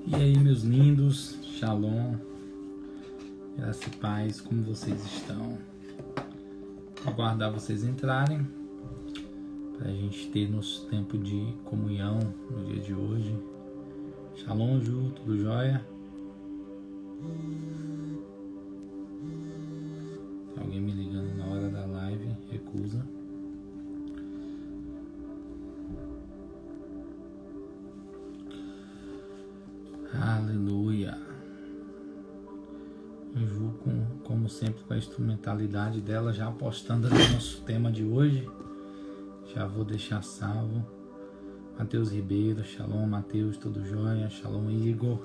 E aí, meus lindos, Shalom, graça e paz, como vocês estão? Vou aguardar vocês entrarem para a gente ter nosso tempo de comunhão no dia de hoje. Shalom, Ju, tudo jóia? Tem alguém me ligando na hora da live, recusa. Aleluia. Ju, como sempre, com a instrumentalidade dela, já apostando no nosso tema de hoje. Já vou deixar salvo. Matheus Ribeiro, Shalom, Matheus, tudo jóia? Shalom, Igor.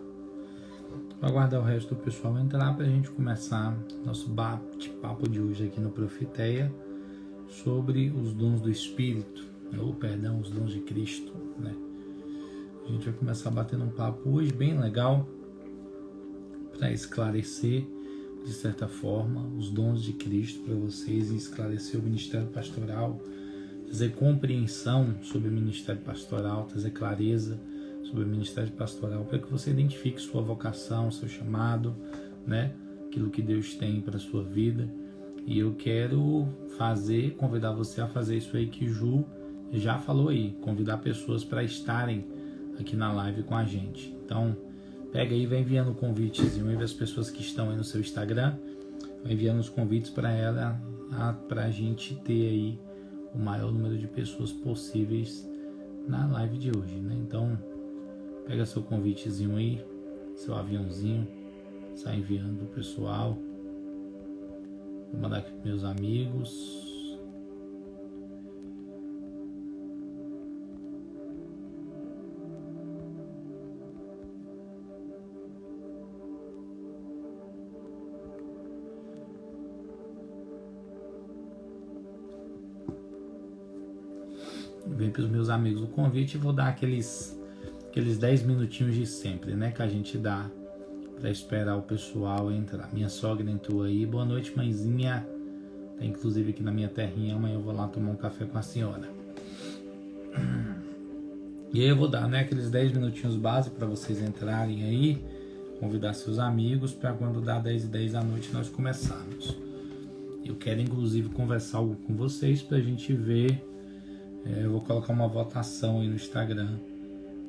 Vou aguardar o resto do pessoal entrar para a gente começar nosso bate-papo de hoje aqui no Profeteia sobre os dons do Espírito, os dons de Cristo, né? A gente vai começar batendo um papo hoje bem legal para esclarecer, de certa forma, os dons de Cristo para vocês e esclarecer o ministério pastoral, trazer compreensão sobre o ministério pastoral, trazer clareza sobre o ministério pastoral para que você identifique sua vocação, seu chamado, né? Aquilo que Deus tem para a sua vida. E eu quero convidar você a fazer isso aí que Ju já falou aí, convidar pessoas para estarem aqui na live com a gente. Então, pega aí, vai enviando um convitezinho aí para as pessoas que estão aí no seu Instagram, vai enviando os convites para ela, para a gente ter aí o maior número de pessoas possíveis na live de hoje, né? Então, pega seu convitezinho aí, seu aviãozinho, sai enviando o pessoal. Vou mandar aqui para meus amigos. Vem para os meus amigos o convite e vou dar aqueles 10 minutinhos de sempre, né? Que a gente dá para esperar o pessoal entrar. Minha sogra entrou aí. Boa noite, mãezinha. Tá inclusive aqui na minha terrinha. Amanhã eu vou lá tomar um café com a senhora. E aí eu vou dar, né, aqueles 10 minutinhos base para vocês entrarem aí. Convidar seus amigos para quando dá 10h10 da noite nós começarmos. Eu quero inclusive conversar algo com vocês para a gente ver. Eu vou colocar uma votação aí no Instagram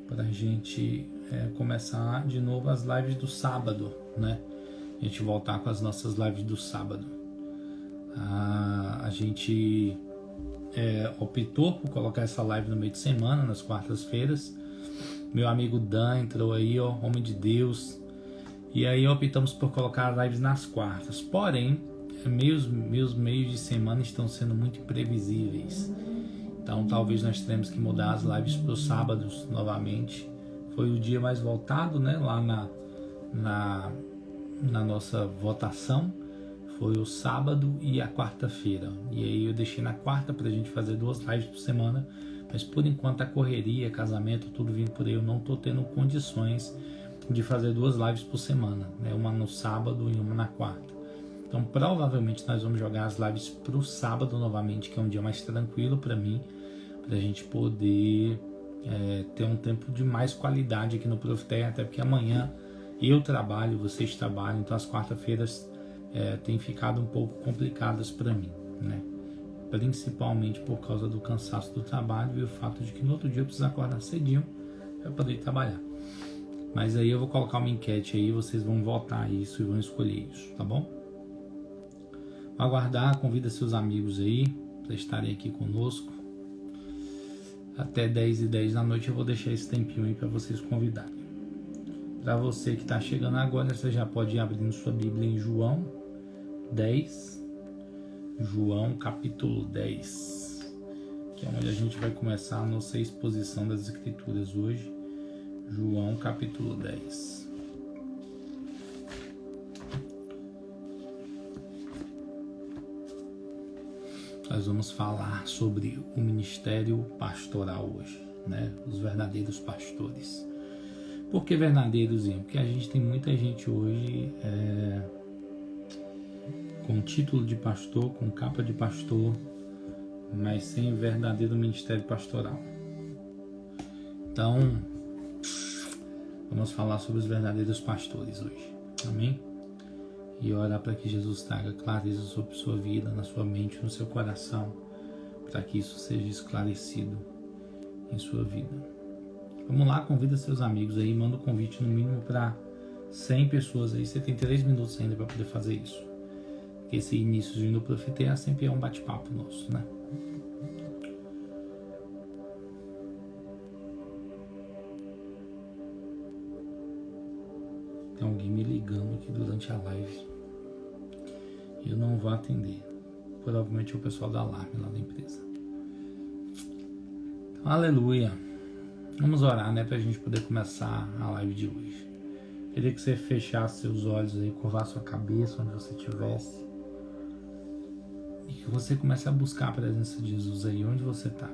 para a gente começar de novo as lives do sábado, né? A gente voltar com as nossas lives do sábado. A gente optou por colocar essa live no meio de semana, nas quartas-feiras. Meu amigo Dan entrou aí, ó, homem de Deus. E aí optamos por colocar as lives nas quartas. Porém, meus meios de semana estão sendo muito imprevisíveis. Então talvez nós tenhamos que mudar as lives para os sábados novamente. Foi o dia mais votado, né? Lá na nossa votação. Foi o sábado e a quarta-feira. E aí eu deixei na quarta para a gente fazer 2 lives por semana. Mas por enquanto a correria, casamento, tudo vindo por aí, eu não estou tendo condições de fazer 2 lives por semana, né? Uma no sábado e uma na quarta. Então provavelmente nós vamos jogar as lives para o sábado novamente, que é um dia mais tranquilo para mim, para a gente poder ter um tempo de mais qualidade aqui no Profeteia, até porque amanhã eu trabalho, vocês trabalham, então as quarta-feiras têm ficado um pouco complicadas para mim, né? Principalmente por causa do cansaço do trabalho e o fato de que no outro dia eu preciso acordar cedinho para poder trabalhar. Mas aí eu vou colocar uma enquete aí, vocês vão votar isso e vão escolher isso, tá bom? Aguardar, convida seus amigos aí para estarem aqui conosco. Até 10h10 da noite eu vou deixar esse tempinho aí para vocês convidarem. Para você que está chegando agora, você já pode ir abrindo sua Bíblia em João 10. João capítulo 10. Que é onde a gente vai começar a nossa exposição das Escrituras hoje. João capítulo 10. Nós vamos falar sobre o ministério pastoral hoje, né? Os verdadeiros pastores. Por que verdadeiros? Porque a gente tem muita gente hoje com título de pastor, com capa de pastor, mas sem verdadeiro ministério pastoral. Então, vamos falar sobre os verdadeiros pastores hoje, amém? E orar para que Jesus traga clareza sobre sua vida, na sua mente, no seu coração, para que isso seja esclarecido em sua vida. Vamos lá, convida seus amigos aí, manda um convite no mínimo para 100 pessoas aí. Você tem 3 minutos ainda para poder fazer isso. Porque esse início de No Profeteia sempre é um bate-papo nosso, né? Tem alguém me ligando aqui durante a live. Eu não vou atender. Provavelmente é o pessoal da alarme lá da empresa. Então, aleluia. Vamos orar, né? Pra gente poder começar a live de hoje. Queria que você fechasse seus olhos aí, curvasse sua cabeça onde você estivesse. E que você comece a buscar a presença de Jesus aí onde você está.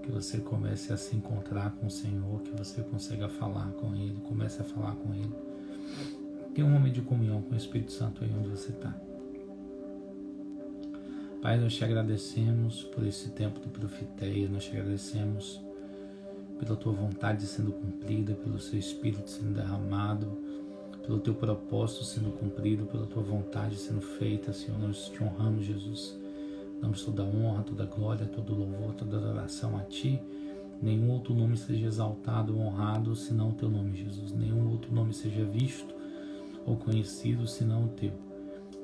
Que você comece a se encontrar com o Senhor, que você consiga falar com Ele, comece a falar com Ele. Tenha um momento de comunhão com o Espírito Santo aí onde você está. Pai, nós te agradecemos por esse tempo do Profeteia, nós te agradecemos pela tua vontade sendo cumprida, pelo seu Espírito sendo derramado, pelo teu propósito sendo cumprido, pela tua vontade sendo feita, Senhor. Nós te honramos, Jesus. Damos toda a honra, toda a glória, todo o louvor, toda a adoração a Ti. Nenhum outro nome seja exaltado ou honrado senão o Teu nome, Jesus. Nenhum outro nome seja visto ou conhecido senão o Teu.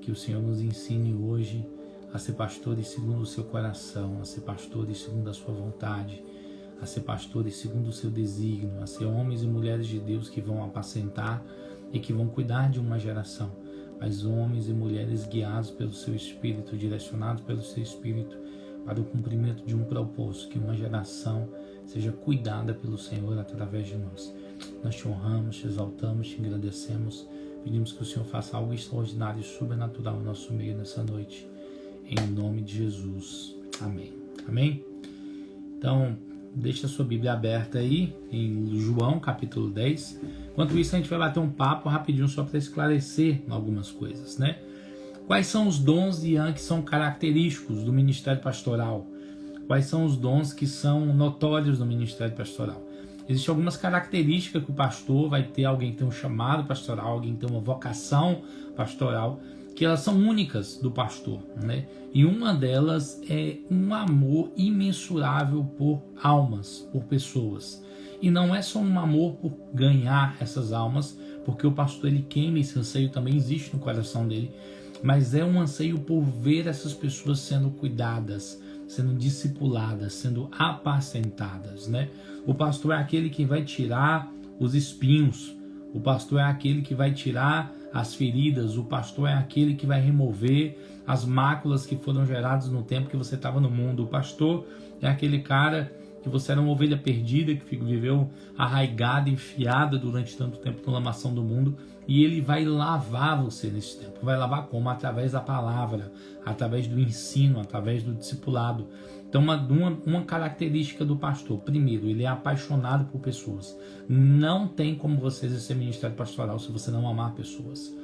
Que o Senhor nos ensine hoje a ser pastores segundo o Seu coração, a ser pastores segundo a Sua vontade, a ser pastores segundo o Seu desígnio, a ser homens e mulheres de Deus que vão apacentar e que vão cuidar de uma geração, mas homens e mulheres guiados pelo Seu Espírito, direcionados pelo Seu Espírito para o cumprimento de um propósito, que uma geração seja cuidada pelo Senhor através de nós. Nós te honramos, te exaltamos, te agradecemos, pedimos que o Senhor faça algo extraordinário e sobrenatural no nosso meio nessa noite, em nome de Jesus. Amém. Amém? Então, deixa a sua Bíblia aberta aí, em João, capítulo 10. Enquanto isso, a gente vai bater um papo rapidinho só para esclarecer algumas coisas, né? Quais são os dons que são característicos do ministério pastoral? Quais são os dons que são notórios do ministério pastoral? Existem algumas características que o pastor vai ter, alguém que tem um chamado pastoral, alguém que tem uma vocação pastoral, que elas são únicas do pastor, né? E uma delas é um amor imensurável por almas, por pessoas. E não é só um amor por ganhar essas almas, porque o pastor ele queima, esse anseio também existe no coração dele, mas é um anseio por ver essas pessoas sendo cuidadas, sendo discipuladas, sendo apacentadas, né? O pastor é aquele que vai tirar os espinhos, o pastor é aquele que vai tirar as feridas, o pastor é aquele que vai remover as máculas que foram geradas no tempo que você estava no mundo. O pastor é aquele cara que você era uma ovelha perdida, que viveu arraigada, enfiada durante tanto tempo na lamação do mundo, e ele vai lavar você nesse tempo. Vai lavar como? Através da palavra, através do ensino, através do discipulado. Então, uma característica do pastor, primeiro, ele é apaixonado por pessoas. Não tem como você exercer ministério pastoral se você não amar pessoas.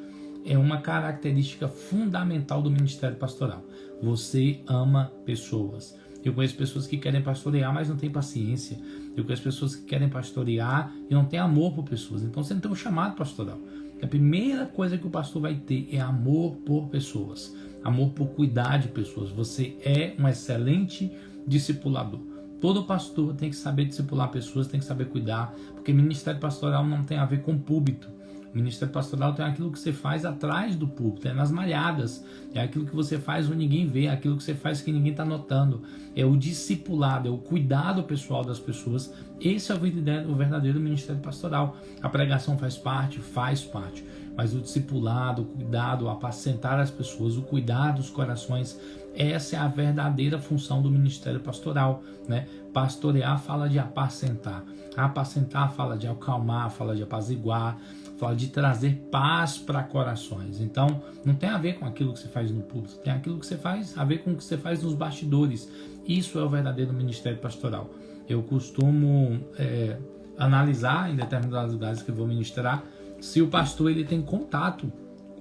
É uma característica fundamental do ministério pastoral. Você ama pessoas. Eu conheço pessoas que querem pastorear, mas não têm paciência. Eu conheço pessoas que querem pastorear e não têm amor por pessoas. Então você não tem um chamado pastoral. A primeira coisa que o pastor vai ter é amor por pessoas. Amor por cuidar de pessoas. Você é um excelente discipulador. Todo pastor tem que saber discipular pessoas, tem que saber cuidar, porque ministério pastoral não tem a ver com púlpito. Ministério pastoral tem aquilo que você faz atrás do púlpito, é nas malhadas, é aquilo que você faz onde ninguém vê, é aquilo que você faz que ninguém está notando, é o discipulado, é o cuidado pessoal das pessoas. Esse é o verdadeiro ministério pastoral. A pregação faz parte, mas o discipulado, o cuidado, o apacentar as pessoas, o cuidar dos corações, essa é a verdadeira função do ministério pastoral, né? Pastorear fala de apacentar, fala de acalmar, fala de apaziguar, fala de trazer paz para corações. Então, não tem a ver com aquilo que você faz no púlpito, tem aquilo que você faz a ver com o que você faz nos bastidores. Isso é o verdadeiro ministério pastoral. Eu costumo analisar em determinados lugares que eu vou ministrar se o pastor ele tem contato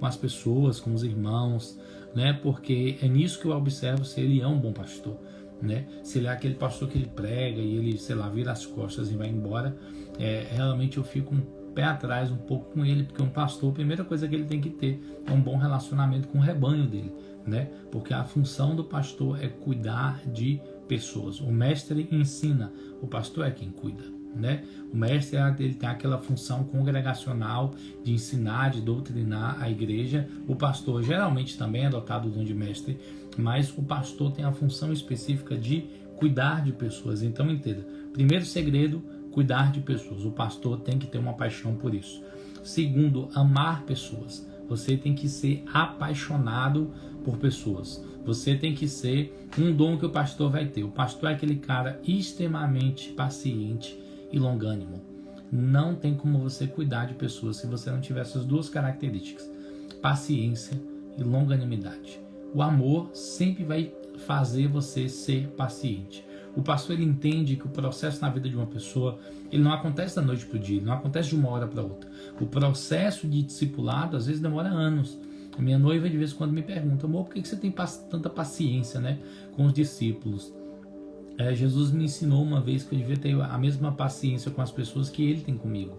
com as pessoas, com os irmãos, né? Porque é nisso que eu observo se ele é um bom pastor, né? Se ele é aquele pastor que ele prega e ele, sei lá, vira as costas e vai embora, realmente eu fico um pé atrás um pouco com ele, porque um pastor, a primeira coisa que ele tem que ter é um bom relacionamento com o rebanho dele, né? Porque a função do pastor é cuidar de pessoas. O mestre ensina, o pastor é quem cuida, né? O mestre ele tem aquela função congregacional de ensinar, de doutrinar a igreja. O pastor geralmente também é dotado do dom de mestre, mas o pastor tem a função específica de cuidar de pessoas. Então entenda, primeiro segredo, cuidar de pessoas. O pastor tem que ter uma paixão por isso. Segundo, amar pessoas. Você tem que ser apaixonado por pessoas. Você tem que ser um dom que o pastor vai ter. O pastor é aquele cara extremamente paciente e longânimo. Não tem como você cuidar de pessoas se você não tiver essas duas características: paciência e longanimidade. O amor sempre vai fazer você ser paciente. O pastor ele entende que o processo na vida de uma pessoa ele não acontece da noite para o dia, ele não acontece de uma hora para outra. O processo de discipulado às vezes demora anos. A minha noiva de vez em quando me pergunta: amor, por que você tem tanta paciência, né, com os discípulos? Jesus me ensinou uma vez que eu devia ter a mesma paciência com as pessoas que ele tem comigo.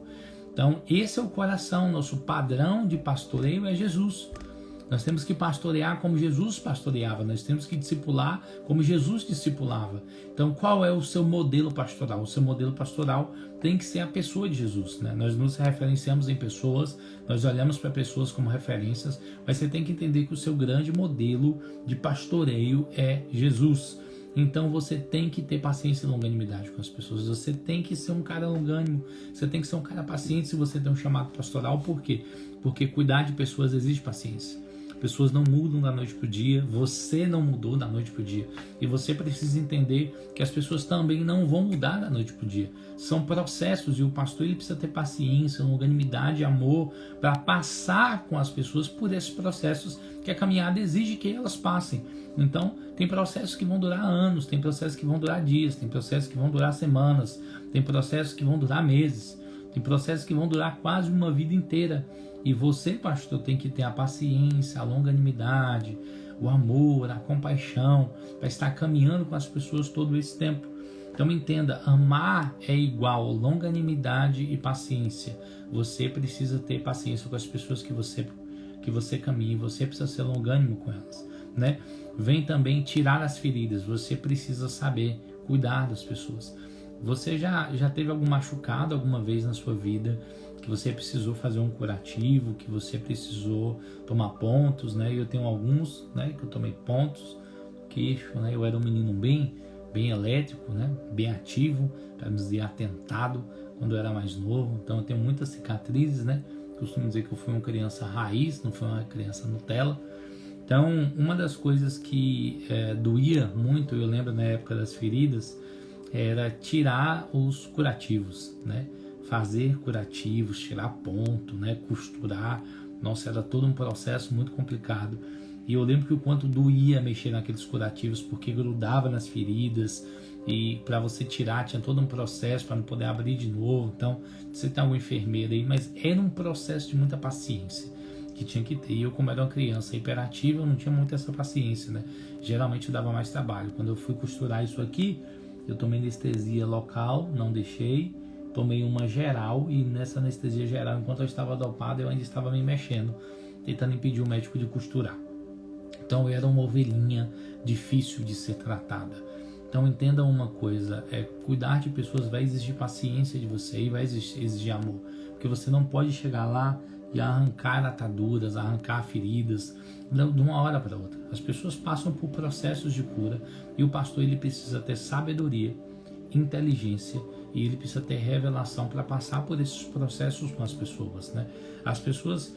Então esse é o coração, nosso padrão de pastoreio é Jesus. Nós temos que pastorear como Jesus pastoreava, nós temos que discipular como Jesus discipulava. Então qual é o seu modelo pastoral? O seu modelo pastoral tem que ser a pessoa de Jesus, né? Nós nos referenciamos em pessoas, nós olhamos para pessoas como referências, mas você tem que entender que o seu grande modelo de pastoreio é Jesus. Então você tem que ter paciência e longanimidade com as pessoas. Você tem que ser um cara longânimo. Você tem que ser um cara paciente se você tem um chamado pastoral. Por quê? Porque cuidar de pessoas exige paciência. Pessoas não mudam da noite para o dia. Você não mudou da noite para o dia. E você precisa entender que as pessoas também não vão mudar da noite para o dia. São processos e o pastor ele precisa ter paciência, longanimidade, amor para passar com as pessoas por esses processos que a caminhada exige que elas passem. Então, tem processos que vão durar anos, tem processos que vão durar dias, tem processos que vão durar semanas, tem processos que vão durar meses, tem processos que vão durar quase uma vida inteira. E você, pastor, tem que ter a paciência, a longanimidade, o amor, a compaixão, para estar caminhando com as pessoas todo esse tempo. Então entenda, amar é igual longanimidade e paciência. Você precisa ter paciência com as pessoas que você caminha, você precisa ser longânimo com elas, né? Vem também tirar as feridas. Você precisa saber cuidar das pessoas. Você já teve algum machucado alguma vez na sua vida que você precisou fazer um curativo, que você precisou tomar pontos, né? Eu tenho alguns, né, que eu tomei pontos, queixo, né? Eu era um menino bem elétrico, né? Bem ativo, para me dizer atentado quando eu era mais novo. Então eu tenho muitas cicatrizes, né? Costumo dizer que eu fui uma criança raiz, não fui uma criança Nutella. Então, uma das coisas que doía muito, eu lembro na época das feridas, era tirar os curativos, né? Fazer curativos, tirar ponto, né? Costurar. Nossa, era todo um processo muito complicado. E eu lembro que o quanto doía mexer naqueles curativos, porque grudava nas feridas, e para você tirar tinha todo um processo para não poder abrir de novo. Então, você tem alguma enfermeira aí, mas era um processo de muita paciência que tinha que ter. E eu, como era uma criança hiperativa, eu não tinha muito essa paciência, né? Geralmente eu dava mais trabalho. Quando eu fui costurar isso aqui, eu tomei anestesia local, não deixei, tomei uma geral, e nessa anestesia geral, enquanto eu estava dopado, eu ainda estava me mexendo, tentando impedir o médico de costurar. Então eu era uma ovelhinha difícil de ser tratada. Então entenda uma coisa, cuidar de pessoas vai exigir paciência de você e vai exigir amor, porque você não pode chegar lá e arrancar ataduras, arrancar feridas de uma hora para outra. As pessoas passam por processos de cura e o pastor ele precisa ter sabedoria, inteligência e ele precisa ter revelação para passar por esses processos com as pessoas, né? As pessoas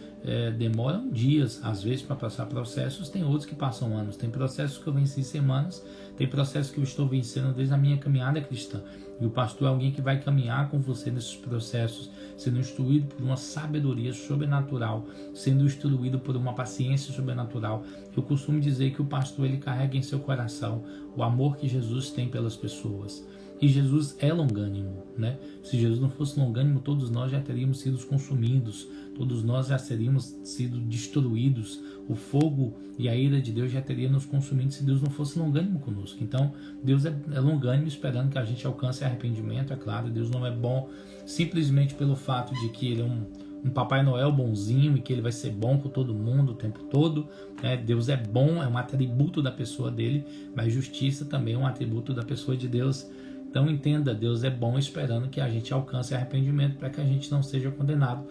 demoram dias, às vezes, para passar processos, tem outros que passam anos, tem processos que eu venci em semanas, tem processos que eu estou vencendo desde a minha caminhada cristã. E o pastor é alguém que vai caminhar com você nesses processos, sendo instruído por uma sabedoria sobrenatural, sendo instruído por uma paciência sobrenatural. Eu costumo dizer que o pastor ele carrega em seu coração o amor que Jesus tem pelas pessoas. E Jesus é longânimo, né? Se Jesus não fosse longânimo, todos nós já teríamos sido consumidos, todos nós já teríamos sido destruídos. O fogo e a ira de Deus já teria nos consumido se Deus não fosse longânimo conosco. Então, Deus é longânimo, esperando que a gente alcance arrependimento, é claro. Deus não é bom simplesmente pelo fato de que Ele é um Papai Noel bonzinho e que Ele vai ser bom com todo mundo o tempo todo, né? Deus é bom, é um atributo da pessoa dele, mas justiça também é um atributo da pessoa de Deus. Então entenda, Deus é bom esperando que a gente alcance arrependimento para que a gente não seja condenado,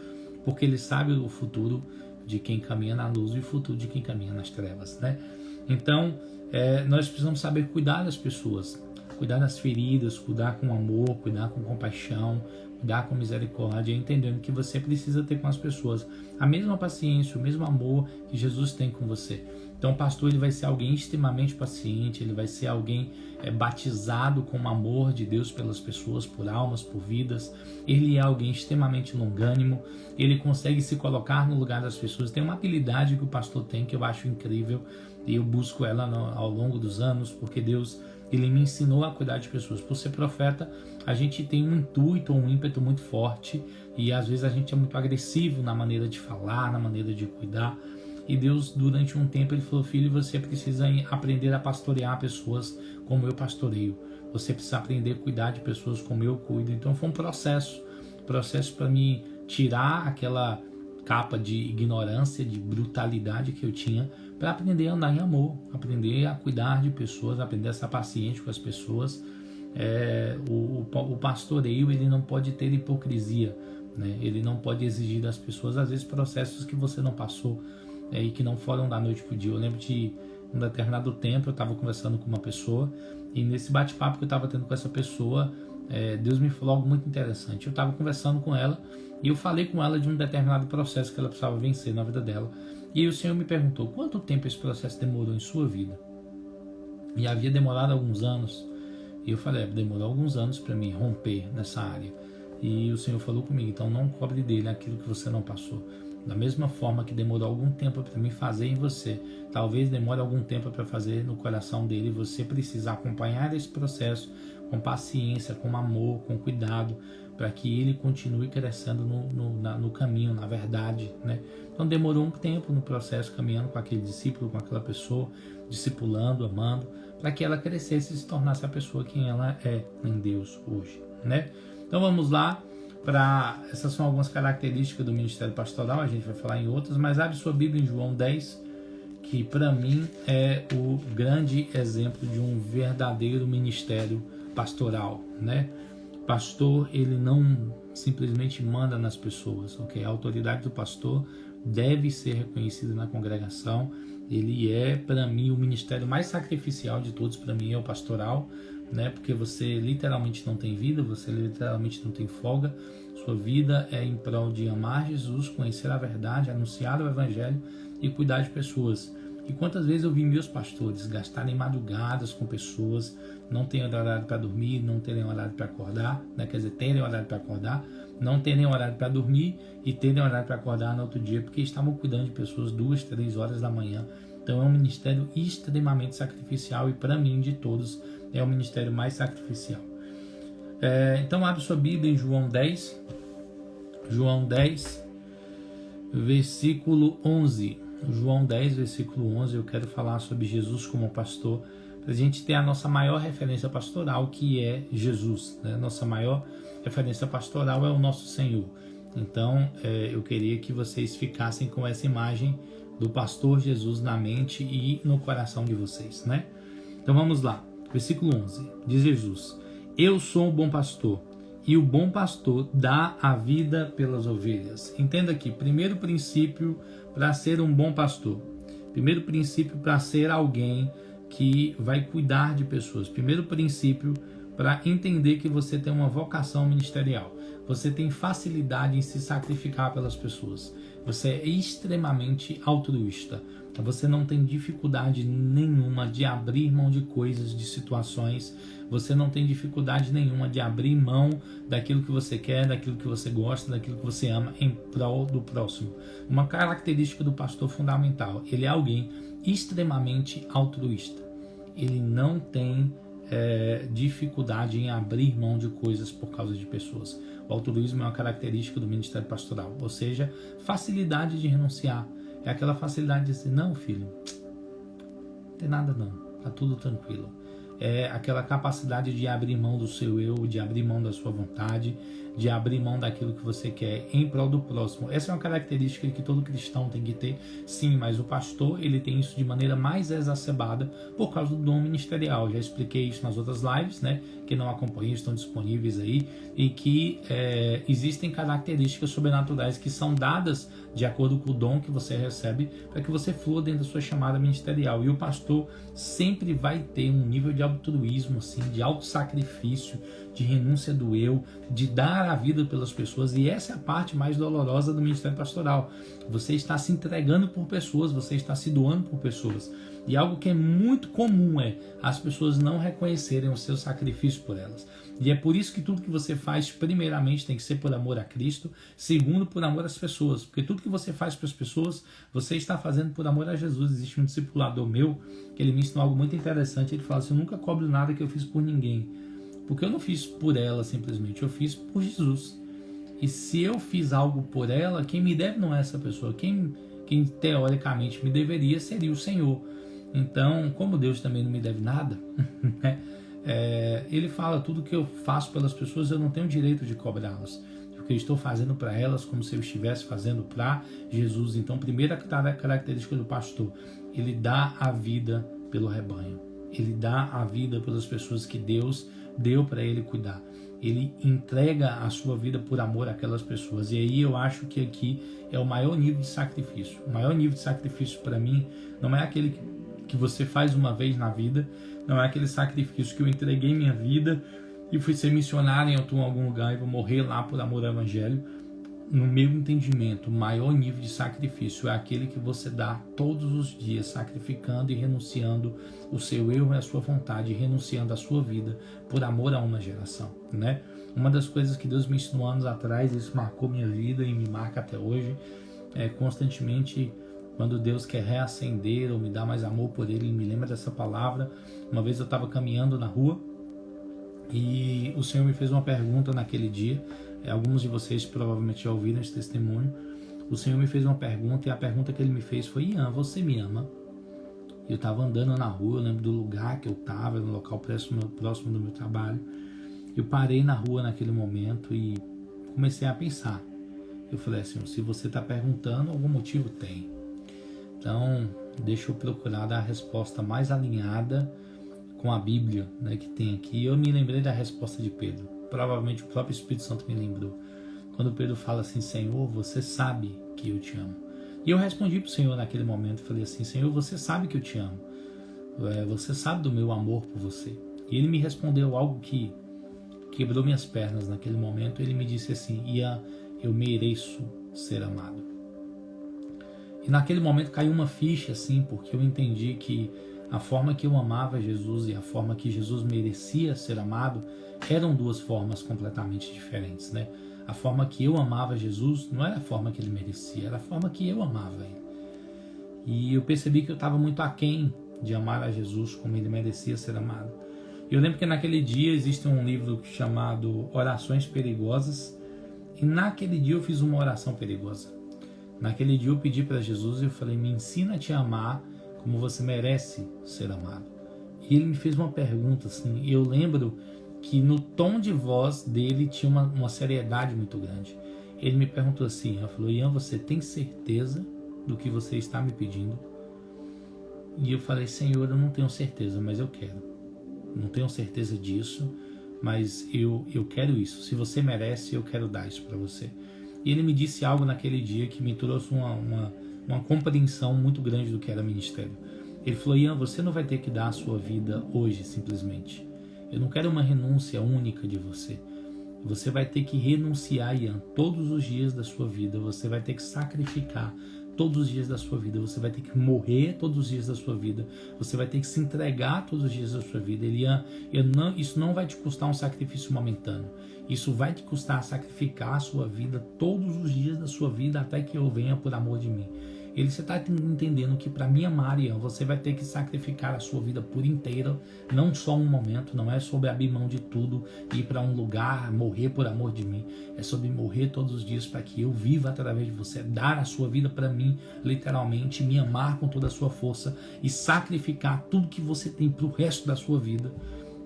porque Ele sabe o futuro de quem caminha na luz e o futuro de quem caminha nas trevas, né? Então nós precisamos saber cuidar das pessoas, cuidar das feridas, cuidar com amor, cuidar com compaixão, cuidar com misericórdia, entendendo que você precisa ter com as pessoas a mesma paciência, o mesmo amor que Jesus tem com você. Então o pastor, ele vai ser alguém extremamente paciente, ele vai ser alguém batizado com o amor de Deus pelas pessoas, por almas, por vidas. Ele é alguém extremamente longânimo, ele consegue se colocar no lugar das pessoas. Tem uma habilidade que o pastor tem que eu acho incrível e eu busco ela ao longo dos anos, porque Deus, Ele me ensinou a cuidar de pessoas. Por ser profeta, a gente tem um intuito, um ímpeto muito forte e às vezes a gente é muito agressivo na maneira de falar, na maneira de cuidar. E Deus, durante um tempo, Ele falou: filho, você precisa aprender a pastorear pessoas como eu pastoreio. Você precisa aprender a cuidar de pessoas como eu cuido. Então foi um processo para me tirar aquela capa de ignorância, de brutalidade que eu tinha, para aprender a andar em amor, aprender a cuidar de pessoas, aprender a ser paciente com as pessoas. O pastoreio, ele não pode ter hipocrisia, né? Ele não pode exigir das pessoas, às vezes, processos que você não passou e que não foram da noite para o dia. Eu lembro de um determinado tempo eu estava conversando com uma pessoa e nesse bate-papo que eu estava tendo com essa pessoa, Deus me falou algo muito interessante. Eu estava conversando com ela e eu falei com ela de um determinado processo que ela precisava vencer na vida dela. E aí o Senhor me perguntou: quanto tempo esse processo demorou em sua vida? E havia demorado alguns anos. E eu falei: demorou alguns anos para mim romper nessa área. E o Senhor falou comigo: então não cobre dele aquilo que você não passou. Da mesma forma que demorou algum tempo para mim fazer em você, talvez demore algum tempo para fazer no coração dele. Você precisa acompanhar esse processo com paciência, com amor, com cuidado, para que ele continue crescendo no caminho, na verdade, né? Então demorou um tempo no processo, caminhando com aquele discípulo, com aquela pessoa, discipulando, amando, para que ela crescesse e se tornasse a pessoa quem ela é em Deus hoje, né? Então vamos lá. Essas são algumas características do ministério pastoral, a gente vai falar em outras, mas abre sua Bíblia em João 10, que para mim é o grande exemplo de um verdadeiro ministério pastoral, né? Pastor, ele não simplesmente manda nas pessoas, ok? A autoridade do pastor deve ser reconhecida na congregação. Ele é, para mim, o ministério mais sacrificial de todos. Para mim é o pastoral, né? Porque você literalmente não tem vida, você literalmente não tem folga. Sua vida é em prol de amar Jesus, conhecer a verdade, anunciar o evangelho e cuidar de pessoas. E quantas vezes eu vi meus pastores gastarem madrugadas com pessoas, não terem horário para dormir, não terem horário para acordar, né? Quer dizer, terem horário para acordar, não terem horário para dormir e terem horário para acordar no outro dia, porque estavam cuidando de pessoas 2, 3 horas da manhã. Então é um ministério extremamente sacrificial e para mim, de todos, é o ministério mais sacrificial. Então abre sua Bíblia em João 10, versículo 11. João 10, versículo 11, eu quero falar sobre Jesus como pastor, para a gente ter a nossa maior referência pastoral, que é Jesus, né? Nossa maior referência pastoral é o nosso Senhor. Então, eu queria que vocês ficassem com essa imagem do pastor Jesus na mente e no coração de vocês, né? Então vamos lá, versículo 11, diz Jesus: eu sou o bom pastor, e o bom pastor dá a vida pelas ovelhas. Entenda aqui, primeiro princípio para ser um bom pastor, primeiro princípio para ser alguém que vai cuidar de pessoas, primeiro princípio para entender que você tem uma vocação ministerial, você tem facilidade em se sacrificar pelas pessoas, você é extremamente altruísta, você não tem dificuldade nenhuma de abrir mão de coisas, de situações, você não tem dificuldade nenhuma de abrir mão daquilo que você quer, daquilo que você gosta, daquilo que você ama em prol do próximo. Uma característica do pastor fundamental, ele é alguém extremamente altruísta. Ele não tem dificuldade em abrir mão de coisas por causa de pessoas. O altruísmo é uma característica do ministério pastoral, ou seja, facilidade de renunciar. É aquela facilidade de dizer, não, filho, não tem nada não, tá tudo tranquilo. É aquela capacidade de abrir mão do seu eu, de abrir mão da sua vontade, de abrir mão daquilo que você quer em prol do próximo. Essa é uma característica que todo cristão tem que ter, sim, mas o pastor ele tem isso de maneira mais exacerbada por causa do dom ministerial. Já expliquei isso nas outras lives, né? Que não acompanham, estão disponíveis aí, e que existem características sobrenaturais que são dadas de acordo com o dom que você recebe para que você flua dentro da sua chamada ministerial. E o pastor sempre vai ter um nível de altruísmo, assim, de autossacrifício, de renúncia do eu, de dar a vida pelas pessoas, e essa é a parte mais dolorosa do ministério pastoral. Você está se entregando por pessoas, você está se doando por pessoas. E algo que é muito comum é as pessoas não reconhecerem o seu sacrifício por elas. E é por isso que tudo que você faz, primeiramente, tem que ser por amor a Cristo, segundo, por amor às pessoas. Porque tudo que você faz para as pessoas, você está fazendo por amor a Jesus. Existe um discipulador meu, que ele me ensinou algo muito interessante. Ele fala assim, eu nunca cobro nada que eu fiz por ninguém. Porque eu não fiz por ela simplesmente, eu fiz por Jesus. E se eu fiz algo por ela, quem me deve não é essa pessoa. Quem teoricamente me deveria seria o Senhor. Então, como Deus também não me deve nada, né? Ele fala, tudo que eu faço pelas pessoas eu não tenho direito de cobrá-las, porque eu estou fazendo para elas como se eu estivesse fazendo para Jesus. Então, primeira característica do pastor, ele dá a vida pelo rebanho, ele dá a vida pelas pessoas que Deus deu para ele cuidar, ele entrega a sua vida por amor àquelas pessoas. E aí eu acho que aqui é o maior nível de sacrifício. O maior nível de sacrifício para mim não é aquele que você faz uma vez na vida, não é aquele sacrifício que eu entreguei minha vida e fui ser missionário em algum lugar e vou morrer lá por amor ao evangelho. No meu entendimento, o maior nível de sacrifício é aquele que você dá todos os dias, sacrificando e renunciando o seu eu e a sua vontade, renunciando a sua vida por amor a uma geração, né? Uma das coisas que Deus me ensinou anos atrás, isso marcou minha vida e me marca até hoje, constantemente, quando Deus quer reacender ou me dar mais amor por Ele, Ele me lembra dessa palavra. Uma vez eu estava caminhando na rua e o Senhor me fez uma pergunta naquele dia. Alguns de vocês provavelmente já ouviram esse testemunho. O Senhor me fez uma pergunta e a pergunta que Ele me fez foi: Ian, você me ama? Eu estava andando na rua, eu lembro do lugar que eu estava, no local próximo do meu trabalho. Eu parei na rua naquele momento e comecei a pensar. Eu falei assim, se você está perguntando, algum motivo tem. Então, deixa eu procurar dar a resposta mais alinhada com a Bíblia, né, que tem aqui. Eu me lembrei da resposta de Pedro. Provavelmente o próprio Espírito Santo me lembrou. Quando Pedro fala assim, Senhor, você sabe que eu te amo. E eu respondi para o Senhor naquele momento, falei assim, Senhor, você sabe que eu te amo. Você sabe do meu amor por você. E Ele me respondeu algo que quebrou minhas pernas naquele momento. Ele me disse assim, Ian, eu mereço ser amado. E naquele momento caiu uma ficha, assim, porque eu entendi que a forma que eu amava Jesus e a forma que Jesus merecia ser amado eram duas formas completamente diferentes, né? A forma que eu amava Jesus não era a forma que Ele merecia, era a forma que eu amava Ele. E eu percebi que eu estava muito aquém de amar a Jesus como Ele merecia ser amado. Eu lembro que naquele dia existe um livro chamado Orações Perigosas, e naquele dia eu fiz uma oração perigosa. Naquele dia eu pedi para Jesus e eu falei, me ensina a te amar como você merece ser amado. E Ele me fez uma pergunta assim, e eu lembro que no tom de voz dele tinha uma seriedade muito grande. Ele me perguntou assim, ele falou, Ian, você tem certeza do que você está me pedindo? E eu falei, Senhor, eu não tenho certeza, mas eu quero. Não tenho certeza disso, mas eu quero isso. Se você merece, eu quero dar isso para você. E Ele me disse algo naquele dia que me trouxe uma compreensão muito grande do que era ministério. Ele falou, Ian, você não vai ter que dar a sua vida hoje, simplesmente. Eu não quero uma renúncia única de você. Você vai ter que renunciar, Ian, todos os dias da sua vida. Você vai ter que sacrificar todos os dias da sua vida. Você vai ter que morrer todos os dias da sua vida. Você vai ter que se entregar todos os dias da sua vida. Ian, isso não vai te custar um sacrifício momentâneo. Isso vai te custar sacrificar a sua vida todos os dias da sua vida até que eu venha por amor de mim. Você está entendendo que para me amar, Ian, você vai ter que sacrificar a sua vida por inteira, não só um momento, não é sobre abrir mão de tudo, ir para um lugar, morrer por amor de mim, é sobre morrer todos os dias para que eu viva através de você, dar a sua vida para mim, literalmente, me amar com toda a sua força e sacrificar tudo que você tem para o resto da sua vida.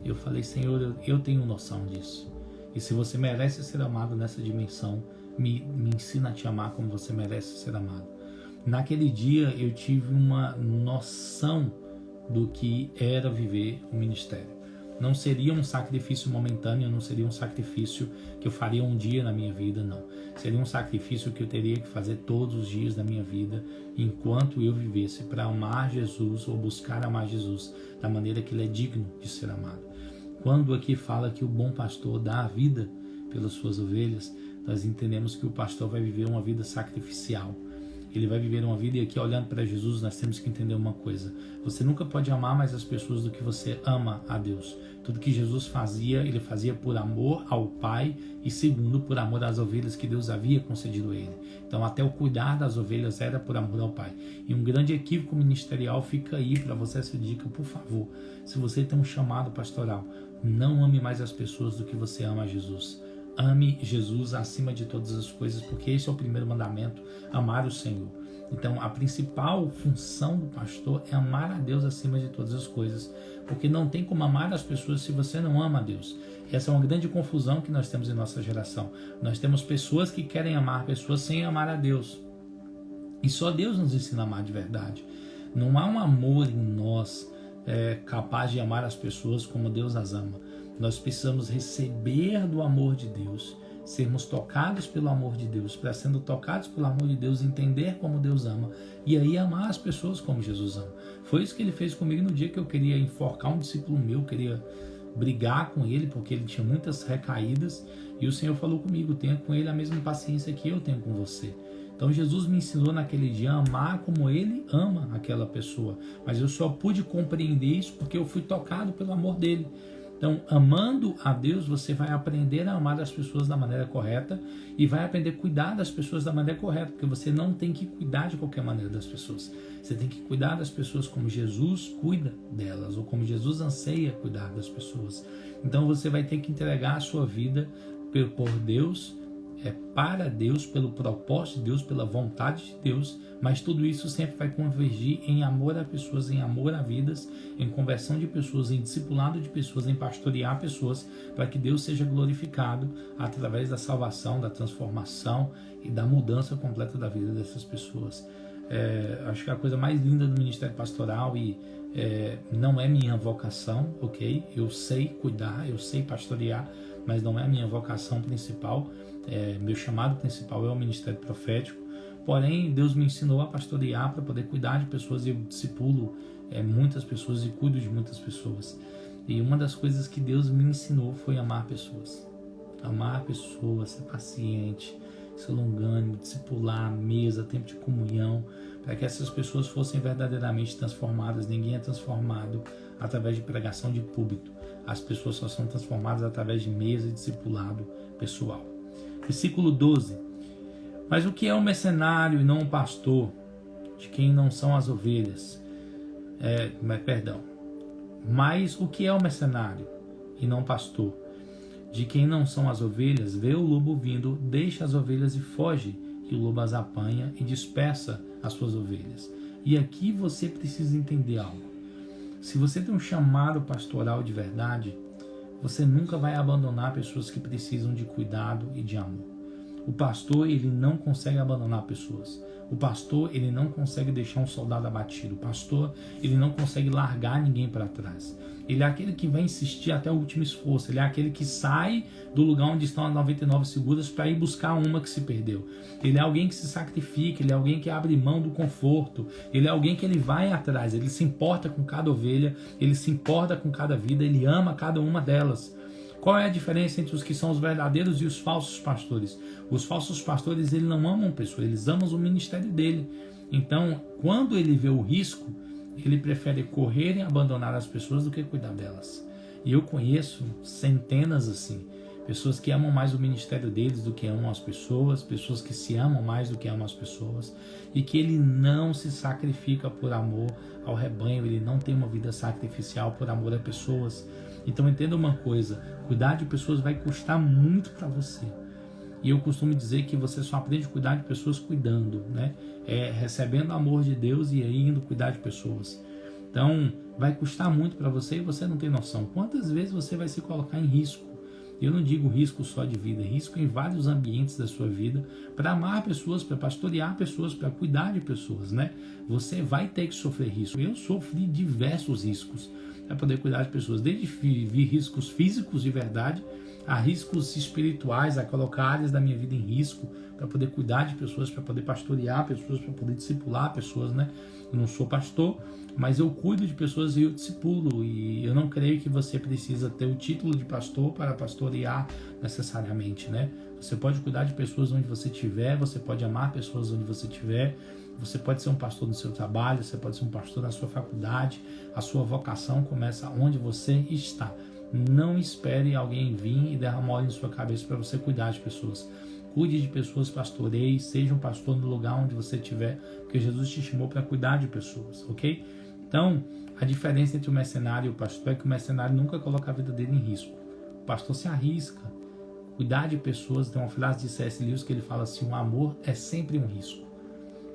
Eu falei, Senhor, eu tenho noção disso. E se você merece ser amado nessa dimensão, me ensina a te amar como você merece ser amado. Naquele dia eu tive uma noção do que era viver o ministério. Não seria um sacrifício momentâneo, não seria um sacrifício que eu faria um dia na minha vida, não. Seria um sacrifício que eu teria que fazer todos os dias da minha vida, enquanto eu vivesse, para amar Jesus ou buscar amar Jesus da maneira que ele é digno de ser amado. Quando aqui fala que o bom pastor dá a vida pelas suas ovelhas, nós entendemos que o pastor vai viver uma vida sacrificial. Ele vai viver uma vida, e aqui olhando para Jesus nós temos que entender uma coisa: você nunca pode amar mais as pessoas do que você ama a Deus. Tudo que Jesus fazia, ele fazia por amor ao Pai e segundo, por amor às ovelhas que Deus havia concedido a ele. Então até o cuidar das ovelhas era por amor ao Pai. E um grande equívoco ministerial fica aí para você, essa dica, por favor. Se você tem um chamado pastoral, não ame mais as pessoas do que você ama a Jesus. Ame Jesus acima de todas as coisas, porque esse é o primeiro mandamento, amar o Senhor. Então a principal função do pastor é amar a Deus acima de todas as coisas, porque não tem como amar as pessoas se você não ama a Deus. Essa é uma grande confusão que nós temos em nossa geração. Nós temos pessoas que querem amar pessoas sem amar a Deus. E só Deus nos ensina a amar de verdade. Não há um amor em nós capaz de amar as pessoas como Deus as ama. Nós precisamos receber do amor de Deus, sermos tocados pelo amor de Deus, para sendo tocados pelo amor de Deus, entender como Deus ama e aí amar as pessoas como Jesus ama. Foi isso que ele fez comigo no dia que eu queria enforcar um discípulo meu, queria brigar com ele porque ele tinha muitas recaídas, e o Senhor falou comigo: tenha com ele a mesma paciência que eu tenho com você. Então Jesus me ensinou naquele dia a amar como ele ama aquela pessoa, mas eu só pude compreender isso porque eu fui tocado pelo amor dele. Então, amando a Deus, você vai aprender a amar as pessoas da maneira correta e vai aprender a cuidar das pessoas da maneira correta, porque você não tem que cuidar de qualquer maneira das pessoas. Você tem que cuidar das pessoas como Jesus cuida delas, ou como Jesus anseia cuidar das pessoas. Então, você vai ter que entregar a sua vida por Deus, para Deus, pelo propósito de Deus, pela vontade de Deus, mas tudo isso sempre vai convergir em amor a pessoas, em amor a vidas, em conversão de pessoas, em discipulado de pessoas, em pastorear pessoas, para que Deus seja glorificado através da salvação, da transformação e da mudança completa da vida dessas pessoas. Acho que a coisa mais linda do ministério pastoral, e não é minha vocação, ok? Eu sei cuidar, eu sei pastorear, mas não é a minha vocação principal. Meu chamado principal é o ministério profético. Porém, Deus me ensinou a pastorear para poder cuidar de pessoas, e eu discipulo muitas pessoas e cuido de muitas pessoas. E uma das coisas que Deus me ensinou foi amar pessoas. Amar pessoas, ser paciente, ser longânimo, discipular, mesa, tempo de comunhão, para que essas pessoas fossem verdadeiramente transformadas. Ninguém é transformado através de pregação de púlpito. As pessoas só são transformadas através de mesa e discipulado pessoal. Versículo 12. Mas o que é um mercenário e não um pastor, de quem não são as ovelhas? Mas o que é um mercenário e não pastor, de quem não são as ovelhas? Vê o lobo vindo, deixa as ovelhas e foge, e o lobo as apanha e dispersa as suas ovelhas. E aqui você precisa entender algo. Se você tem um chamado pastoral de verdade, você nunca vai abandonar pessoas que precisam de cuidado e de amor. O pastor, ele não consegue abandonar pessoas. O pastor, ele não consegue deixar um soldado abatido. O pastor, ele não consegue largar ninguém para trás. Ele é aquele que vai insistir até o último esforço. Ele é aquele que sai do lugar onde estão as 99 seguras para ir buscar uma que se perdeu. Ele é alguém que se sacrifica, ele é alguém que abre mão do conforto. Ele é alguém que ele vai atrás, ele se importa com cada ovelha, ele se importa com cada vida, ele ama cada uma delas. Qual é a diferença entre os que são os verdadeiros e os falsos pastores? Os falsos pastores, eles não amam pessoas, eles amam o ministério dele. Então, quando ele vê o risco, ele prefere correr e abandonar as pessoas do que cuidar delas. E eu conheço centenas assim. pessoas que amam mais o ministério deles do que amam as pessoas que se amam mais do que amam as pessoas, e que ele não se sacrifica por amor ao rebanho, ele não tem uma vida sacrificial por amor a pessoas. Então entenda uma coisa, cuidar de pessoas vai custar muito para você. E eu costumo dizer que você só aprende a cuidar de pessoas cuidando, né? Recebendo o amor de Deus e aí indo cuidar de pessoas. Então, vai custar muito para você e você não tem noção. Quantas vezes você vai se colocar em risco? Eu não digo risco só de vida, risco em vários ambientes da sua vida, para amar pessoas, para pastorear pessoas, para cuidar de pessoas, né? Você vai ter que sofrer risco. Eu sofri diversos riscos para poder cuidar de pessoas, desde vi riscos físicos de verdade, a riscos espirituais, a colocar áreas da minha vida em risco para poder cuidar de pessoas, para poder pastorear pessoas, para poder discipular pessoas, né? Eu não sou pastor, mas eu cuido de pessoas e eu discipulo, e eu não creio que você precisa ter o título de pastor para pastorear necessariamente, né? Você pode cuidar de pessoas onde você estiver, você pode amar pessoas onde você estiver, você pode ser um pastor no seu trabalho, você pode ser um pastor na sua faculdade, a sua vocação começa onde você está. Não espere alguém vir e derramar óleo em sua cabeça para você cuidar de pessoas. Cuide de pessoas, pastoreie, seja um pastor no lugar onde você estiver, porque Jesus te chamou para cuidar de pessoas, ok? Então, a diferença entre o mercenário e o pastor é que o mercenário nunca coloca a vida dele em risco. O pastor se arrisca. Cuidar de pessoas, tem uma frase de C.S. Lewis que ele fala assim: o amor é sempre um risco.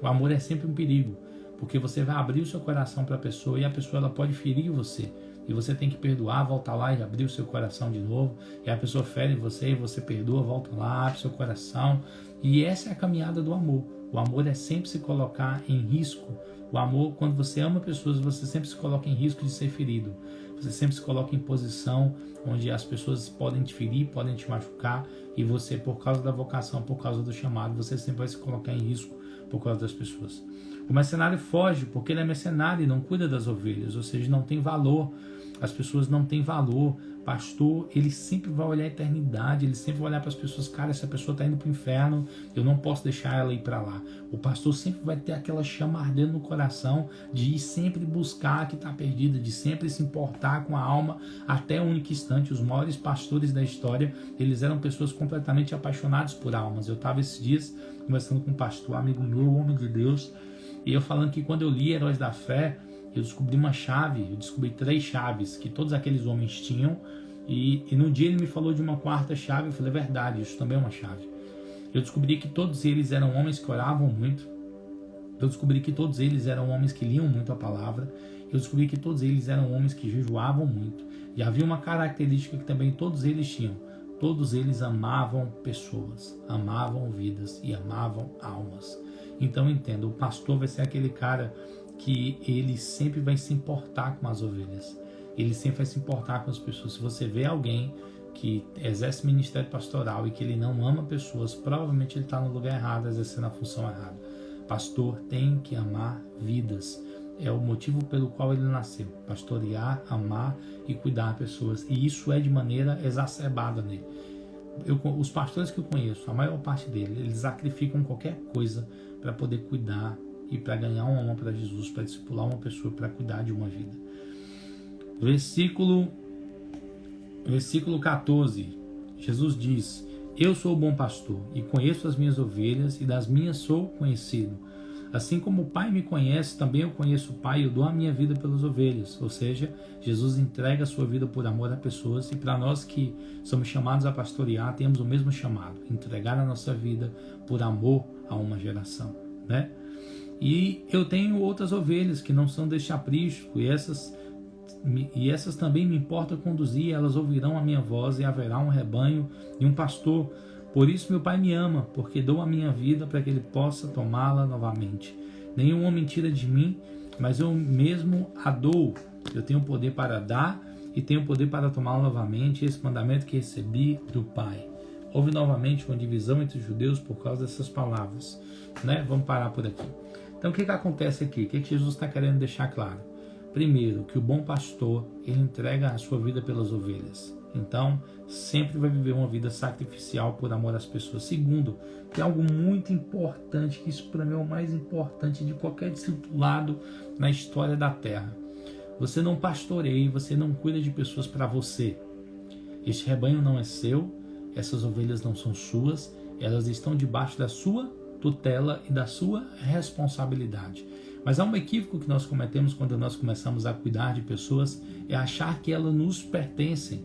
O amor é sempre um perigo, porque você vai abrir o seu coração para a pessoa e a pessoa ela pode ferir você. E você tem que perdoar, voltar lá e abrir o seu coração de novo. E a pessoa fere você e você perdoa, volta lá, abre o seu coração. E essa é a caminhada do amor. O amor é sempre se colocar em risco. O amor, quando você ama pessoas, você sempre se coloca em risco de ser ferido. Você sempre se coloca em posição onde as pessoas podem te ferir, podem te machucar. E você, por causa da vocação, por causa do chamado, você sempre vai se colocar em risco por causa das pessoas. O mercenário foge porque ele é mercenário e não cuida das ovelhas, ou seja, não tem valor. As pessoas não têm valor. Pastor, ele sempre vai olhar a eternidade, ele sempre vai olhar para as pessoas, cara, essa pessoa está indo para o inferno, eu não posso deixar ela ir para lá. O pastor sempre vai ter aquela chama ardendo no coração de ir sempre buscar a que está perdida, de sempre se importar com a alma até o único instante. Os maiores pastores da história, eles eram pessoas completamente apaixonadas por almas. Eu estava esses dias conversando com um pastor, amigo meu, homem de Deus, e eu falando que quando eu li Heróis da Fé, eu descobri uma chave, eu descobri 3 chaves que todos aqueles homens tinham, e no dia ele me falou de uma 4ª chave. Eu falei, é verdade, isso também é uma chave. Eu descobri que todos eles eram homens que oravam muito, eu descobri que todos eles eram homens que liam muito a palavra, eu descobri que todos eles eram homens que jejuavam muito, e havia uma característica que também todos eles tinham: todos eles amavam pessoas, amavam vidas e amavam almas. Então entenda, o pastor vai ser aquele cara que ele sempre vai se importar com as ovelhas, ele sempre vai se importar com as pessoas. Se você vê alguém que exerce ministério pastoral e que ele não ama pessoas, provavelmente ele está no lugar errado, exercendo a função errada. Pastor tem que amar vidas, é o motivo pelo qual ele nasceu: pastorear, amar e cuidar de pessoas, e isso é de maneira exacerbada nele. Os pastores que eu conheço, a maior parte deles, eles sacrificam qualquer coisa para poder cuidar e para ganhar uma alma para Jesus, para discipular uma pessoa, para cuidar de uma vida. Versículo 14, Jesus diz: eu sou o bom pastor e conheço as minhas ovelhas, e das minhas sou conhecido. Assim como o Pai me conhece, também eu conheço o Pai e eu dou a minha vida pelas ovelhas. Ou seja, Jesus entrega a sua vida por amor a pessoas, e para nós que somos chamados a pastorear, temos o mesmo chamado: entregar a nossa vida por amor a uma geração, né? E eu tenho outras ovelhas que não são deste aprisco, e essas também me importa conduzir. Elas ouvirão a minha voz, e haverá um rebanho e um pastor. Por isso meu Pai me ama, porque dou a minha vida para que ele possa tomá-la novamente. Nenhum homem tira de mim, mas eu mesmo a dou. Eu tenho poder para dar e tenho poder para tomá-la novamente. Esse mandamento que recebi do Pai. Houve novamente uma divisão entre os judeus por causa dessas palavras, né? Vamos parar por aqui. Então o que acontece aqui? O que Jesus está querendo deixar claro? Primeiro, que o bom pastor, ele entrega a sua vida pelas ovelhas. Então, sempre vai viver uma vida sacrificial por amor às pessoas. Segundo, que é algo muito importante, que isso para mim é o mais importante de qualquer discipulado na história da Terra. Você não pastoreia, você não cuida de pessoas para você. Este rebanho não é seu, essas ovelhas não são suas, elas estão debaixo da sua tutela e da sua responsabilidade. Mas há um equívoco que nós cometemos quando nós começamos a cuidar de pessoas, é achar que elas nos pertencem.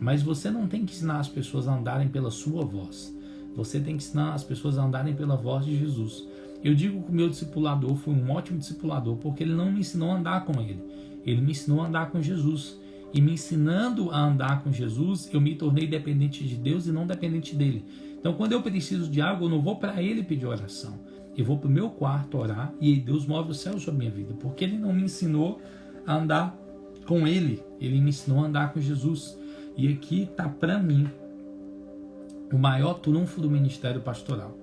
Mas você não tem que ensinar as pessoas a andarem pela sua voz. Você tem que ensinar as pessoas a andarem pela voz de Jesus. Eu digo que o meu discipulador foi um ótimo discipulador, porque ele não me ensinou a andar com ele. Ele me ensinou a andar com Jesus. E me ensinando a andar com Jesus, eu me tornei dependente de Deus e não dependente dele. Então, quando eu preciso de algo, eu não vou para ele pedir oração. Eu vou para o meu quarto orar e Deus move o céu sobre a minha vida. Porque ele não me ensinou a andar com ele. Ele me ensinou a andar com Jesus. E aqui está para mim o maior trunfo do ministério pastoral.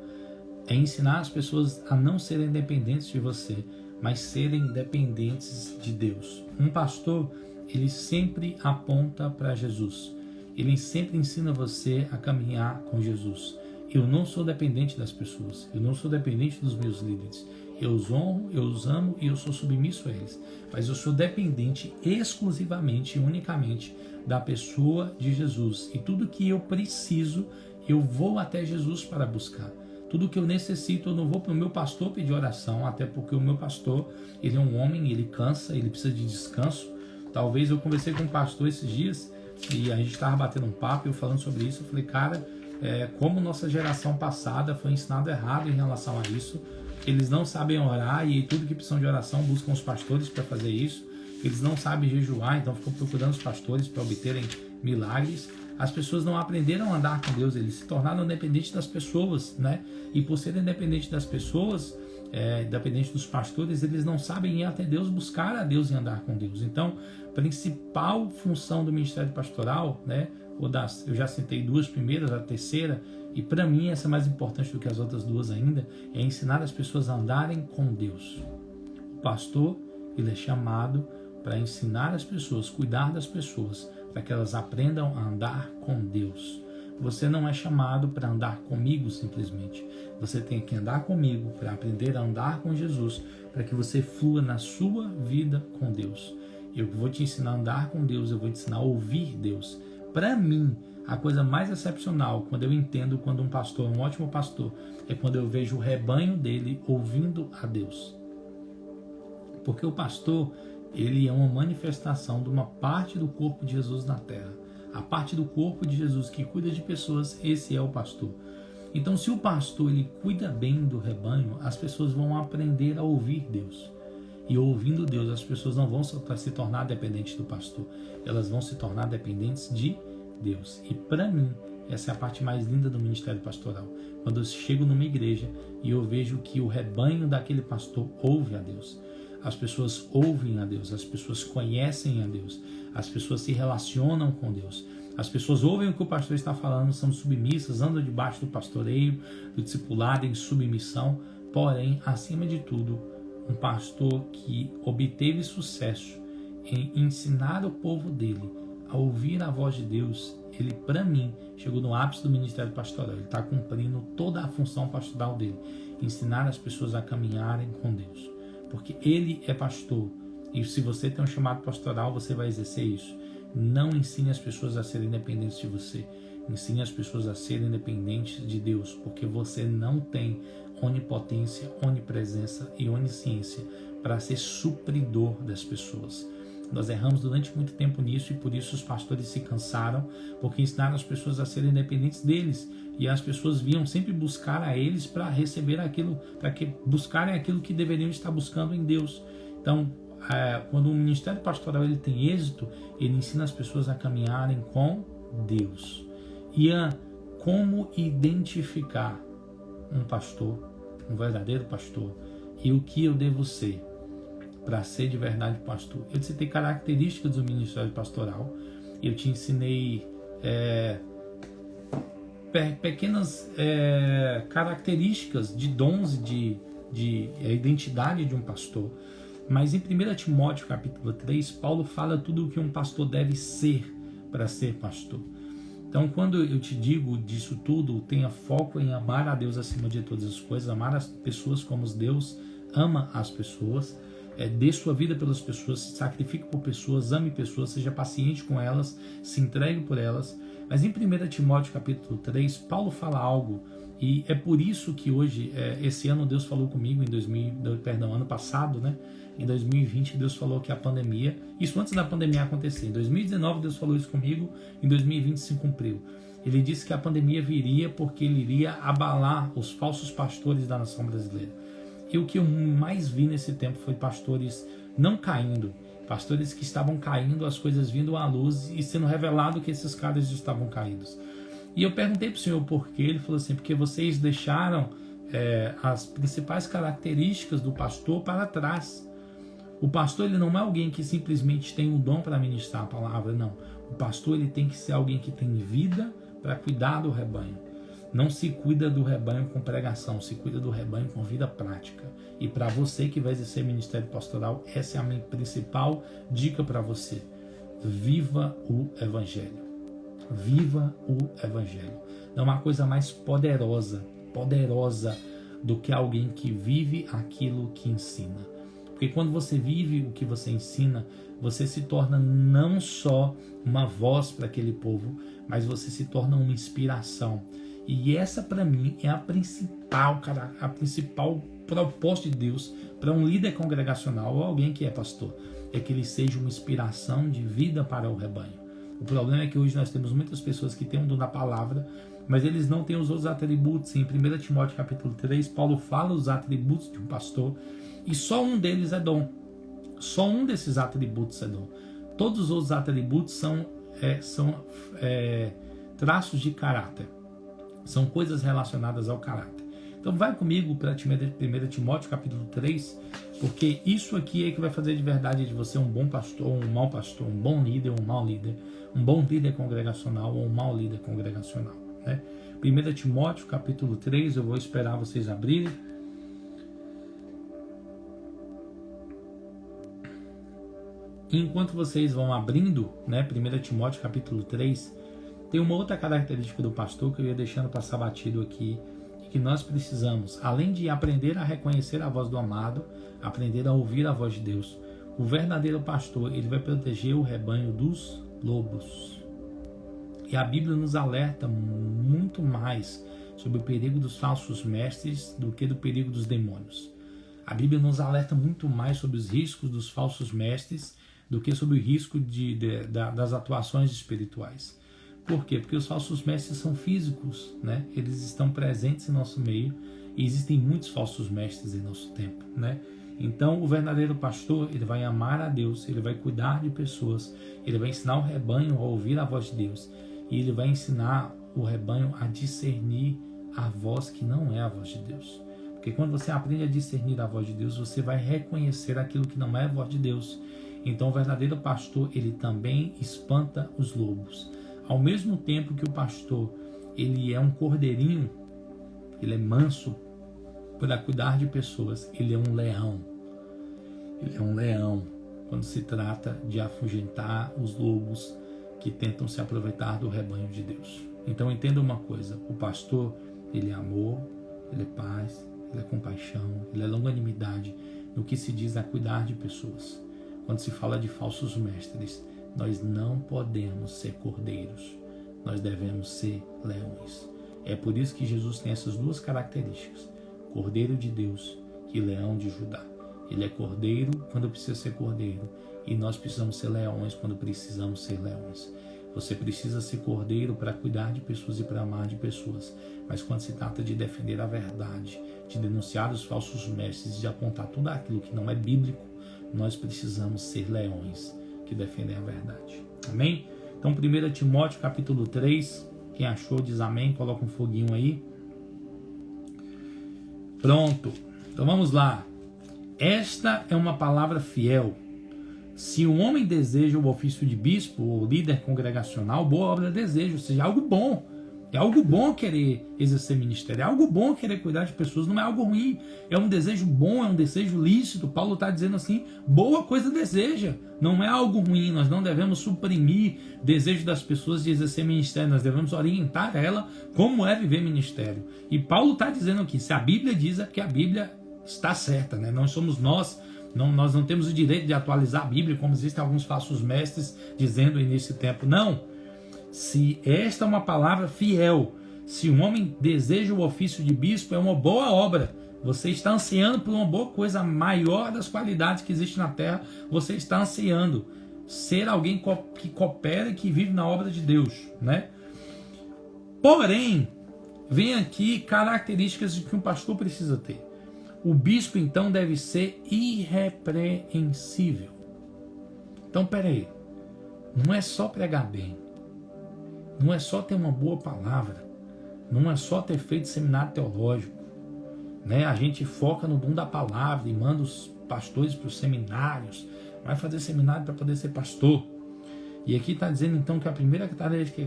É ensinar as pessoas a não serem dependentes de você, mas serem dependentes de Deus. Um pastor, ele sempre aponta para Jesus. Ele sempre ensina você a caminhar com Jesus. Eu não sou dependente das pessoas. Eu não sou dependente dos meus líderes. Eu os honro, eu os amo e eu sou submisso a eles. Mas eu sou dependente exclusivamente e unicamente da pessoa de Jesus. E tudo que eu preciso, eu vou até Jesus para buscar. Tudo que eu necessito, eu não vou para o meu pastor pedir oração, até porque o meu pastor, ele é um homem, ele cansa, ele precisa de descanso. Talvez eu conversei com um pastor esses dias e a gente estava batendo um papo e eu falando sobre isso. Eu falei, cara, como nossa geração passada foi ensinado errado em relação a isso. Eles não sabem orar e tudo que precisam de oração buscam os pastores para fazer isso. Eles não sabem jejuar, então ficam procurando os pastores para obterem milagres. As pessoas não aprenderam a andar com Deus, eles se tornaram dependentes das pessoas, né? E por serem dependentes das pessoas, dependentes dos pastores, eles não sabem ir até Deus, buscar a Deus e andar com Deus. Então, principal função do ministério pastoral, né? Eu já citei duas primeiras, a terceira, e para mim essa é mais importante do que as outras duas ainda, é ensinar as pessoas a andarem com Deus. O pastor, ele é chamado para ensinar as pessoas, cuidar das pessoas, para que elas aprendam a andar com Deus. Você não é chamado para andar comigo simplesmente. Você tem que andar comigo para aprender a andar com Jesus, para que você flua na sua vida com Deus. Eu vou te ensinar a andar com Deus, eu vou te ensinar a ouvir Deus. Para mim, a coisa mais excepcional, quando eu entendo quando um pastor é um ótimo pastor, é quando eu vejo o rebanho dele ouvindo a Deus. Porque o pastor, ele é uma manifestação de uma parte do corpo de Jesus na terra. A parte do corpo de Jesus que cuida de pessoas, esse é o pastor. Então, se o pastor ele cuida bem do rebanho, as pessoas vão aprender a ouvir Deus. E ouvindo Deus, as pessoas não vão se tornar dependentes do pastor. Elas vão se tornar dependentes de Deus. E para mim, essa é a parte mais linda do ministério pastoral. Quando eu chego numa igreja e eu vejo que o rebanho daquele pastor ouve a Deus. As pessoas ouvem a Deus, as pessoas conhecem a Deus, as pessoas se relacionam com Deus. As pessoas ouvem o que o pastor está falando, são submissas, andam debaixo do pastoreio, do discipulado em submissão. Porém, acima de tudo, um pastor que obteve sucesso em ensinar o povo dele a ouvir a voz de Deus, ele, para mim, chegou no ápice do ministério pastoral. Ele está cumprindo toda a função pastoral dele, ensinar as pessoas a caminharem com Deus. Porque ele é pastor. E se você tem um chamado pastoral, você vai exercer isso. Não ensine as pessoas a serem dependentes de você. Ensine as pessoas a serem dependentes de Deus. Porque você não tem onipotência, onipresença e onisciência para ser supridor das pessoas. Nós erramos durante muito tempo nisso e por isso os pastores se cansaram, porque ensinaram as pessoas a serem dependentes deles. E as pessoas vinham sempre buscar a eles para receber aquilo, para que buscarem aquilo que deveriam estar buscando em Deus. Então, quando o ministério pastoral ele tem êxito, ele ensina as pessoas a caminharem com Deus. E a como identificar um pastor, um verdadeiro pastor, e o que eu devo ser para ser de verdade pastor. Eu te citei características do ministério pastoral, eu te ensinei pequenas características de dons e de identidade de um pastor. Mas em 1 Timóteo capítulo 3, Paulo fala tudo o que um pastor deve ser para ser pastor. Então, quando eu te digo disso tudo, tenha foco em amar a Deus acima de todas as coisas, amar as pessoas como Deus ama as pessoas, dê sua vida pelas pessoas, se sacrifique por pessoas, ame pessoas, seja paciente com elas, se entregue por elas. Mas em 1 Timóteo capítulo 3, Paulo fala algo, e é por isso que hoje, esse ano Deus falou comigo, ano passado, né? Em 2020 Deus falou que a pandemia, isso antes da pandemia acontecer, em 2019 Deus falou isso comigo, em 2020 se cumpriu. Ele disse que a pandemia viria porque ele iria abalar os falsos pastores da nação brasileira. E o que eu mais vi nesse tempo foi pastores não caindo, pastores que estavam caindo, as coisas vindo à luz e sendo revelado que esses caras estavam caídos. E eu perguntei para o Senhor por quê. Ele falou assim, porque vocês deixaram as principais características do pastor para trás. O pastor, ele não é alguém que simplesmente tem um dom para ministrar a palavra, não. O pastor, ele tem que ser alguém que tem vida para cuidar do rebanho. Não se cuida do rebanho com pregação, se cuida do rebanho com vida prática. E para você que vai exercer ministério pastoral, essa é a minha principal dica para você. Viva o Evangelho. Viva o Evangelho. Não há uma coisa mais poderosa do que alguém que vive aquilo que ensina. Porque quando você vive o que você ensina, você se torna não só uma voz para aquele povo, mas você se torna uma inspiração. E essa para mim é a principal proposta de Deus para um líder congregacional ou alguém que é pastor. É que ele seja uma inspiração de vida para o rebanho. O problema é que hoje nós temos muitas pessoas que têm um dom da palavra, mas eles não têm os outros atributos. Em 1 Timóteo capítulo 3, Paulo fala os atributos de um pastor e só um deles é dom. Só um desses atributos é dom. Todos os outros atributos são traços de caráter. São coisas relacionadas ao caráter. Então vai comigo para 1 Timóteo capítulo 3, porque isso aqui é que vai fazer de verdade de você um bom pastor ou um mau pastor, um bom líder ou um mau líder, um bom líder congregacional ou um mau líder congregacional, né? 1 Timóteo capítulo 3, eu vou esperar vocês abrirem. Enquanto vocês vão abrindo, né, 1 Timóteo capítulo 3, tem uma outra característica do pastor que eu ia deixando passar batido aqui, e que nós precisamos, além de aprender a reconhecer a voz do amado, aprender a ouvir a voz de Deus. O verdadeiro pastor, ele vai proteger o rebanho dos lobos. E a Bíblia nos alerta muito mais sobre o perigo dos falsos mestres do que do perigo dos demônios. A Bíblia nos alerta muito mais sobre os riscos dos falsos mestres do que sobre o risco das atuações espirituais. Por quê? Porque os falsos mestres são físicos, né? Eles estão presentes em nosso meio e existem muitos falsos mestres em nosso tempo, né? Então, o verdadeiro pastor, ele vai amar a Deus, ele vai cuidar de pessoas, ele vai ensinar o rebanho a ouvir a voz de Deus e ele vai ensinar o rebanho a discernir a voz que não é a voz de Deus. Porque quando você aprende a discernir a voz de Deus, você vai reconhecer aquilo que não é a voz de Deus. Então, o verdadeiro pastor, ele também espanta os lobos. Ao mesmo tempo que o pastor, ele é um cordeirinho, ele é manso para cuidar de pessoas, ele é um leão. Ele é um leão quando se trata de afugentar os lobos que tentam se aproveitar do rebanho de Deus. Então entenda uma coisa, o pastor, ele é amor, ele é paz, ele é compaixão, ele é longanimidade no que se diz a cuidar de pessoas. Quando se fala de falsos mestres, nós não podemos ser cordeiros, nós devemos ser leões. É por isso que Jesus tem essas duas características, cordeiro de Deus e leão de Judá. Ele é cordeiro quando precisa ser cordeiro e nós precisamos ser leões quando precisamos ser leões. Você precisa ser cordeiro para cuidar de pessoas e para amar de pessoas, mas quando se trata de defender a verdade, de denunciar os falsos mestres, de apontar tudo aquilo que não é bíblico, nós precisamos ser leões que defendem a verdade. Amém? Então 1 Timóteo capítulo 3, quem achou diz amém, coloca um foguinho aí. Pronto, então vamos lá. Esta é uma palavra fiel. Se um homem deseja o ofício de bispo ou líder congregacional, boa obra deseja, ou seja, algo bom. É algo bom querer exercer ministério, é algo bom querer cuidar de pessoas, não é algo ruim. É um desejo bom, é um desejo lícito. Paulo está dizendo assim, boa coisa deseja. Não é algo ruim, nós não devemos suprimir o desejo das pessoas de exercer ministério, nós devemos orientar ela como é viver ministério. E Paulo está dizendo aqui, se a Bíblia diz é porque a Bíblia está certa, né? Não somos nós Nós não temos o direito de atualizar a Bíblia, como existem alguns falsos mestres dizendo nesse tempo. Não. Se esta é uma palavra fiel, se um homem deseja o ofício de bispo, é uma boa obra. Você está ansiando por uma boa coisa, a maior das qualidades que existe na terra. Você está ansiando ser alguém que coopera e que vive na obra de Deus, né? Porém, vem aqui características de que um pastor precisa ter. O bispo, então, deve ser irrepreensível. Então, peraí. Não é só pregar bem. Não é só ter uma boa palavra. Não é só ter feito seminário teológico. Né? A gente foca no dom da palavra e manda os pastores para os seminários. Vai fazer seminário para poder ser pastor. E aqui está dizendo, então, que a primeira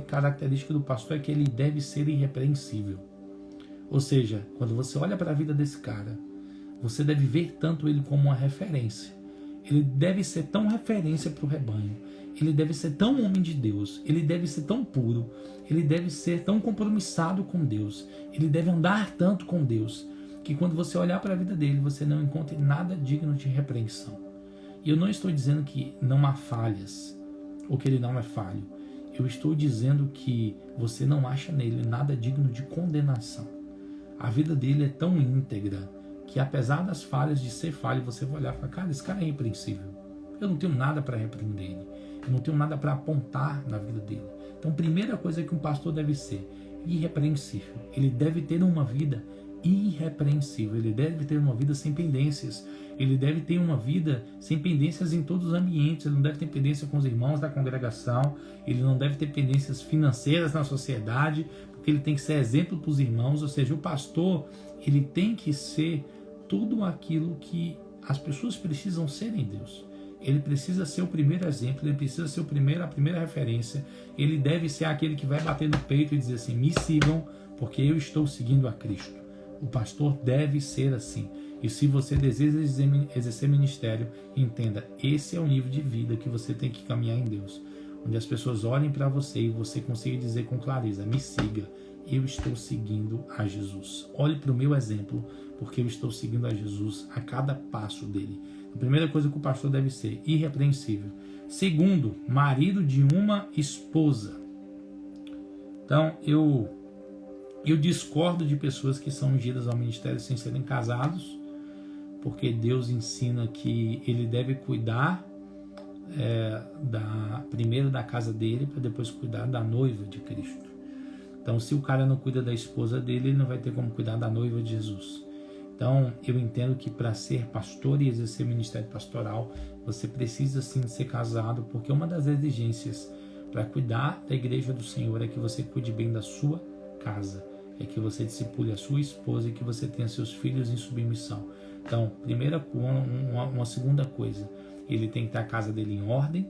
característica do pastor é que ele deve ser irrepreensível. Ou seja, quando você olha para a vida desse cara, você deve ver tanto ele como uma referência. Ele deve ser tão referência para o rebanho. Ele deve ser tão homem de Deus. Ele deve ser tão puro. Ele deve ser tão compromissado com Deus. Ele deve andar tanto com Deus, que quando você olhar para a vida dele, você não encontre nada digno de repreensão. E eu não estou dizendo que não há falhas, ou que ele não é falho. Eu estou dizendo que você não acha nele nada digno de condenação. A vida dele é tão íntegra que, apesar das falhas de ser falho, você vai olhar e falar, cara, esse cara é irrepreensível. Eu não tenho nada para repreender ele. Eu não tenho nada para apontar na vida dele. Então, primeira coisa que um pastor deve ser, irrepreensível. Ele deve ter uma vida irrepreensível. Ele deve ter uma vida sem pendências. Ele deve ter uma vida sem pendências em todos os ambientes. Ele não deve ter pendência com os irmãos da congregação. Ele não deve ter pendências financeiras na sociedade, porque ele tem que ser exemplo para os irmãos. Ou seja, o pastor, ele tem que ser tudo aquilo que as pessoas precisam ser em Deus. Ele precisa ser o primeiro exemplo, ele precisa ser a primeira referência. Ele deve ser aquele que vai bater no peito e dizer assim, me sigam, porque eu estou seguindo a Cristo. O pastor deve ser assim. E se você deseja exercer ministério, entenda, esse é o nível de vida que você tem que caminhar em Deus. Onde as pessoas olhem para você e você consiga dizer com clareza, me siga, eu estou seguindo a Jesus. Olhe para o meu exemplo, porque eu estou seguindo a Jesus a cada passo dele. A primeira coisa que o pastor deve ser, irrepreensível. Segundo, marido de uma esposa. Então, eu discordo de pessoas que são ungidas ao ministério sem serem casados, porque Deus ensina que ele deve cuidar primeiro da casa dele, para depois cuidar da noiva de Cristo. Então, se o cara não cuida da esposa dele, ele não vai ter como cuidar da noiva de Jesus. Então, eu entendo que para ser pastor e exercer ministério pastoral, você precisa sim ser casado, porque uma das exigências para cuidar da igreja do Senhor é que você cuide bem da sua casa, é que você discipule a sua esposa e que você tenha seus filhos em submissão. Então, uma segunda coisa, ele tem que ter a casa dele em ordem,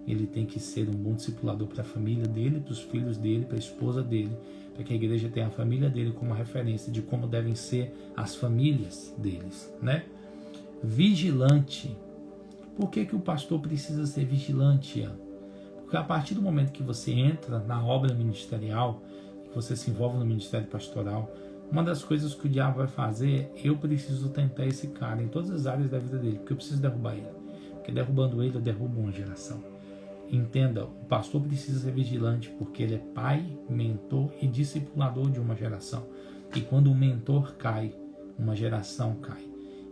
ele tem que ser um bom discipulador para a família dele, para os filhos dele, para a esposa dele, para que a igreja tenha a família dele como referência de como devem ser as famílias deles, né? Vigilante. Por que o pastor precisa ser vigilante, Ian? Porque a partir do momento que você entra na obra ministerial, que você se envolve no ministério pastoral, uma das coisas que o diabo vai fazer é, eu preciso tentar esse cara em todas as áreas da vida dele, porque eu preciso derrubar ele. Porque derrubando ele, eu derrubo uma geração. Entenda, o pastor precisa ser vigilante porque ele é pai, mentor e discipulador de uma geração. E quando um mentor cai, uma geração cai.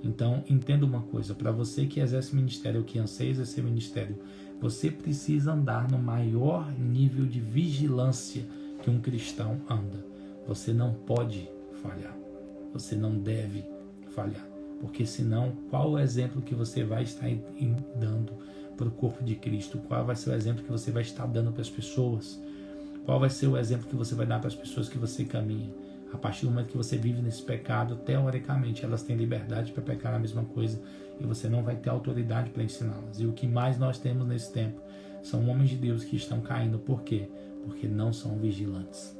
Então, entenda uma coisa, para você que exerce ministério, que anseia exercer ministério, você precisa andar no maior nível de vigilância que um cristão anda. Você não pode falhar. Você não deve falhar. Porque senão, qual o exemplo que você vai estar dando para o corpo de Cristo? Qual vai ser o exemplo que você vai estar dando para as pessoas? Qual vai ser o exemplo que você vai dar para as pessoas que você caminha? A partir do momento que você vive nesse pecado, teoricamente elas têm liberdade para pecar a mesma coisa e você não vai ter autoridade para ensiná-las. E o que mais nós temos nesse tempo são homens de Deus que estão caindo. Por quê? Porque não são vigilantes.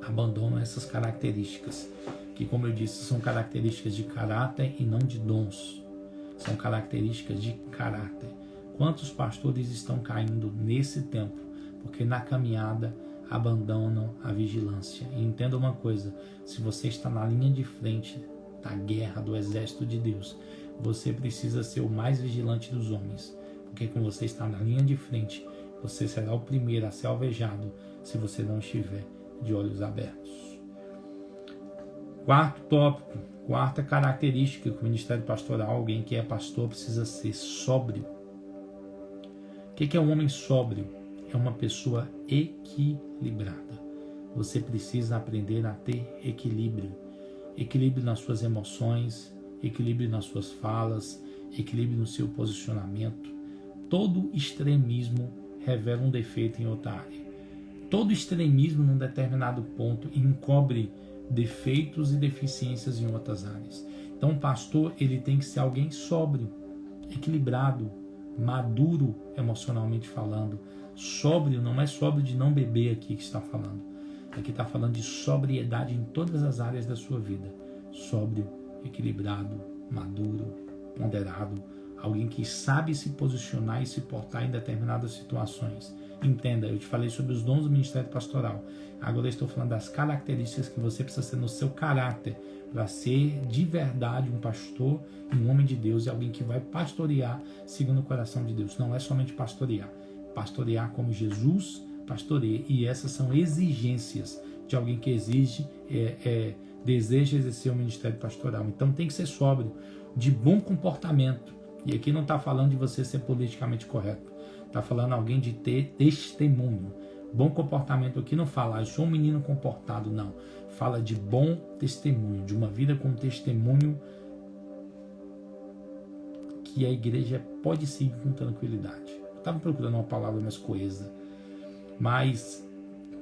Abandonam essas características, que, como eu disse, são características de caráter e não de dons. São características de caráter. Quantos pastores estão caindo nesse tempo? Porque na caminhada abandonam a vigilância. E entenda uma coisa, se você está na linha de frente da guerra do exército de Deus, você precisa ser o mais vigilante dos homens, porque quando você está na linha de frente, você será o primeiro a ser alvejado se você não estiver de olhos abertos. Quarto tópico, quarta característica que o ministério pastoral, alguém que é pastor, precisa ser sóbrio. O que é um homem sóbrio? É uma pessoa equilibrada. Você precisa aprender a ter equilíbrio. Equilíbrio nas suas emoções, equilíbrio nas suas falas, equilíbrio no seu posicionamento. Todo extremismo revela um defeito em outra área. Todo extremismo num determinado ponto encobre defeitos e deficiências em outras áreas. Então o pastor, ele tem que ser alguém sóbrio, equilibrado, maduro emocionalmente falando. Sóbrio não é sóbrio de não beber aqui que está falando. Aqui está falando de sobriedade em todas as áreas da sua vida. Sóbrio, equilibrado, maduro, ponderado. Alguém que sabe se posicionar e se portar em determinadas situações. Entenda, eu te falei sobre os dons do ministério pastoral. Agora eu estou falando das características que você precisa ter no seu caráter para ser de verdade um pastor, um homem de Deus e alguém que vai pastorear segundo o coração de Deus. Não é somente pastorear. Pastorear como Jesus pastoreia. E essas são exigências de alguém que deseja exercer o ministério pastoral. Então tem que ser sóbrio, de bom comportamento. E aqui não está falando de você ser politicamente correto. Está falando alguém de ter testemunho. Bom comportamento aqui não fala, eu sou um menino comportado, não. Fala de bom testemunho, de uma vida com testemunho que a igreja pode seguir com tranquilidade. Eu estava procurando uma palavra mais coesa. Mas,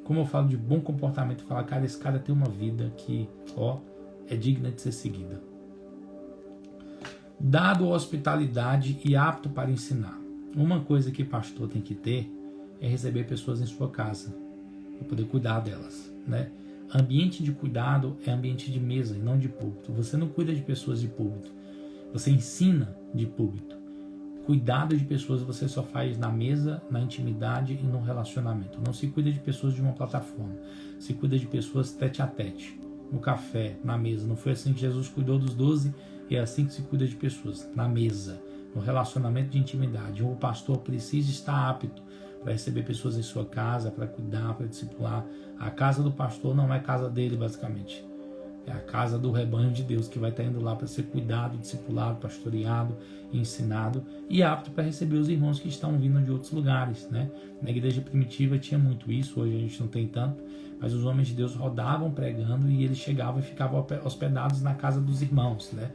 como eu falo de bom comportamento, fala, cara, esse cara tem uma vida que, é digna de ser seguida. Dado a hospitalidade e apto para ensinar. Uma coisa que pastor tem que ter é receber pessoas em sua casa, para poder cuidar delas, né? Ambiente de cuidado é ambiente de mesa e não de púlpito. Você não cuida de pessoas de púlpito, você ensina de púlpito. Cuidado de pessoas você só faz na mesa, na intimidade e no relacionamento. Não se cuida de pessoas de uma plataforma, se cuida de pessoas tete a tete, no café, na mesa. Não foi assim que Jesus cuidou dos 12? É assim que se cuida de pessoas, na mesa, no relacionamento de intimidade. O pastor precisa estar apto para receber pessoas em sua casa, para cuidar, para discipular. A casa do pastor não é a casa dele, basicamente. É a casa do rebanho de Deus que vai estar indo lá para ser cuidado, discipulado, pastoreado, ensinado e apto para receber os irmãos que estão vindo de outros lugares, né? Na igreja primitiva tinha muito isso, hoje a gente não tem tanto, mas os homens de Deus rodavam pregando e eles chegavam e ficavam hospedados na casa dos irmãos, né?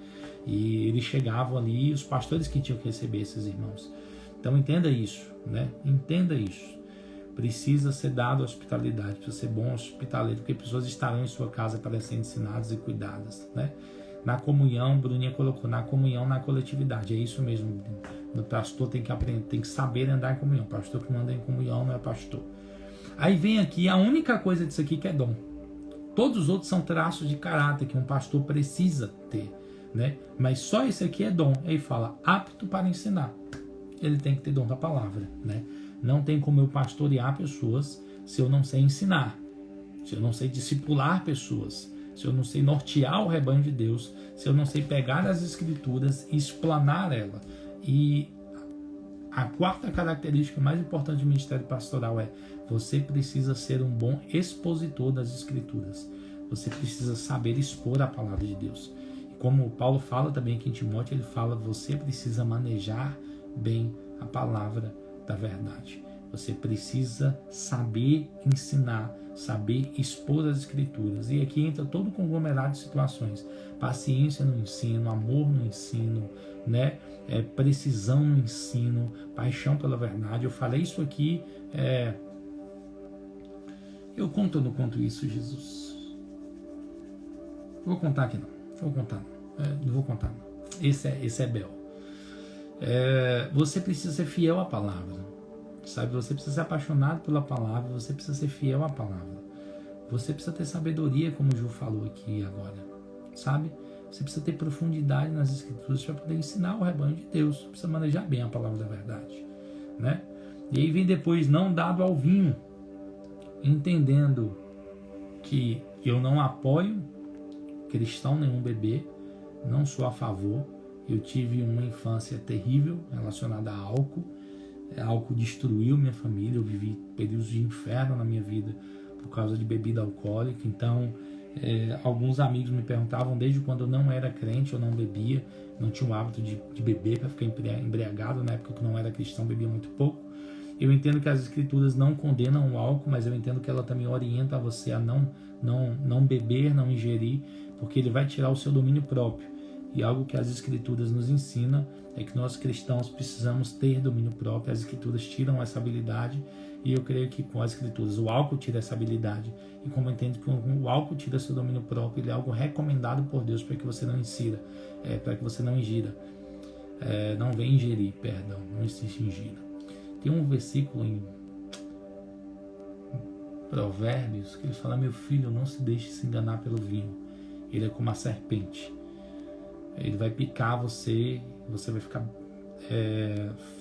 E eles chegavam ali, os pastores que tinham que receber esses irmãos. Então entenda isso, né? Entenda isso. Precisa ser dado hospitalidade, precisa ser bom hospitaleiro, porque pessoas estarão em sua casa para serem ensinadas e cuidadas, né? Na comunhão, Bruninha colocou, na comunhão, na coletividade, é isso mesmo. O pastor tem que aprender, tem que saber andar em comunhão. O pastor que não anda em comunhão não é pastor. Aí vem aqui a única coisa disso aqui que é dom. Todos os outros são traços de caráter que um pastor precisa ter, né? Mas só esse aqui é dom. Aí fala, apto para ensinar. Ele tem que ter dom da palavra, né? Não tem como eu pastorear pessoas se eu não sei ensinar, se eu não sei discipular pessoas, se eu não sei nortear o rebanho de Deus, se eu não sei pegar as escrituras e explanar ela. E a quarta característica mais importante do ministério pastoral é: você precisa ser um bom expositor das escrituras. Você precisa saber expor a palavra de Deus. E como Paulo fala também aqui em Timóteo, ele fala: você precisa manejar bem a palavra da verdade. Você precisa saber ensinar, saber expor as escrituras. E aqui entra todo o conglomerado de situações. Paciência no ensino, amor no ensino, né? Precisão no ensino, paixão pela verdade. Eu falei isso aqui. Eu conto ou não conto isso, Jesus? Vou contar aqui não. Vou contar não. Não vou contar não. Esse é Bel. Você precisa ser fiel à palavra, sabe? Você precisa ser apaixonado pela palavra, você precisa ser fiel à palavra. Você precisa ter sabedoria, como o Ju falou aqui agora, sabe? Você precisa ter profundidade nas escrituras para poder ensinar o rebanho de Deus. Você precisa manejar bem a palavra da verdade, né? E aí vem depois, não dado ao vinho, entendendo que eu não apoio cristão nenhum beber, não sou a favor, Eu tive uma infância terrível relacionada a álcool. Álcool destruiu minha família. Eu vivi períodos de inferno na minha vida por causa de bebida alcoólica. Então, alguns amigos me perguntavam desde quando eu não era crente, eu não bebia, não tinha o hábito de beber para ficar embriagado. Na época que eu não era cristão, bebia muito pouco. Eu entendo que as escrituras não condenam o álcool, mas eu entendo que ela também orienta você a não beber, não ingerir, porque ele vai tirar o seu domínio próprio. E algo que as escrituras nos ensinam é que nós cristãos precisamos ter domínio próprio. As escrituras tiram essa habilidade, e eu creio que com as escrituras o álcool tira essa habilidade. E como eu entendo que o álcool tira seu domínio próprio, ele é algo recomendado por Deus para que você não insira, para que você não ingira, não venha ingerir, perdão, não existe ingira. Tem um versículo em Provérbios que ele fala: meu filho, não se deixe se enganar pelo vinho, ele é como a serpente. Ele vai picar você, você vai ficar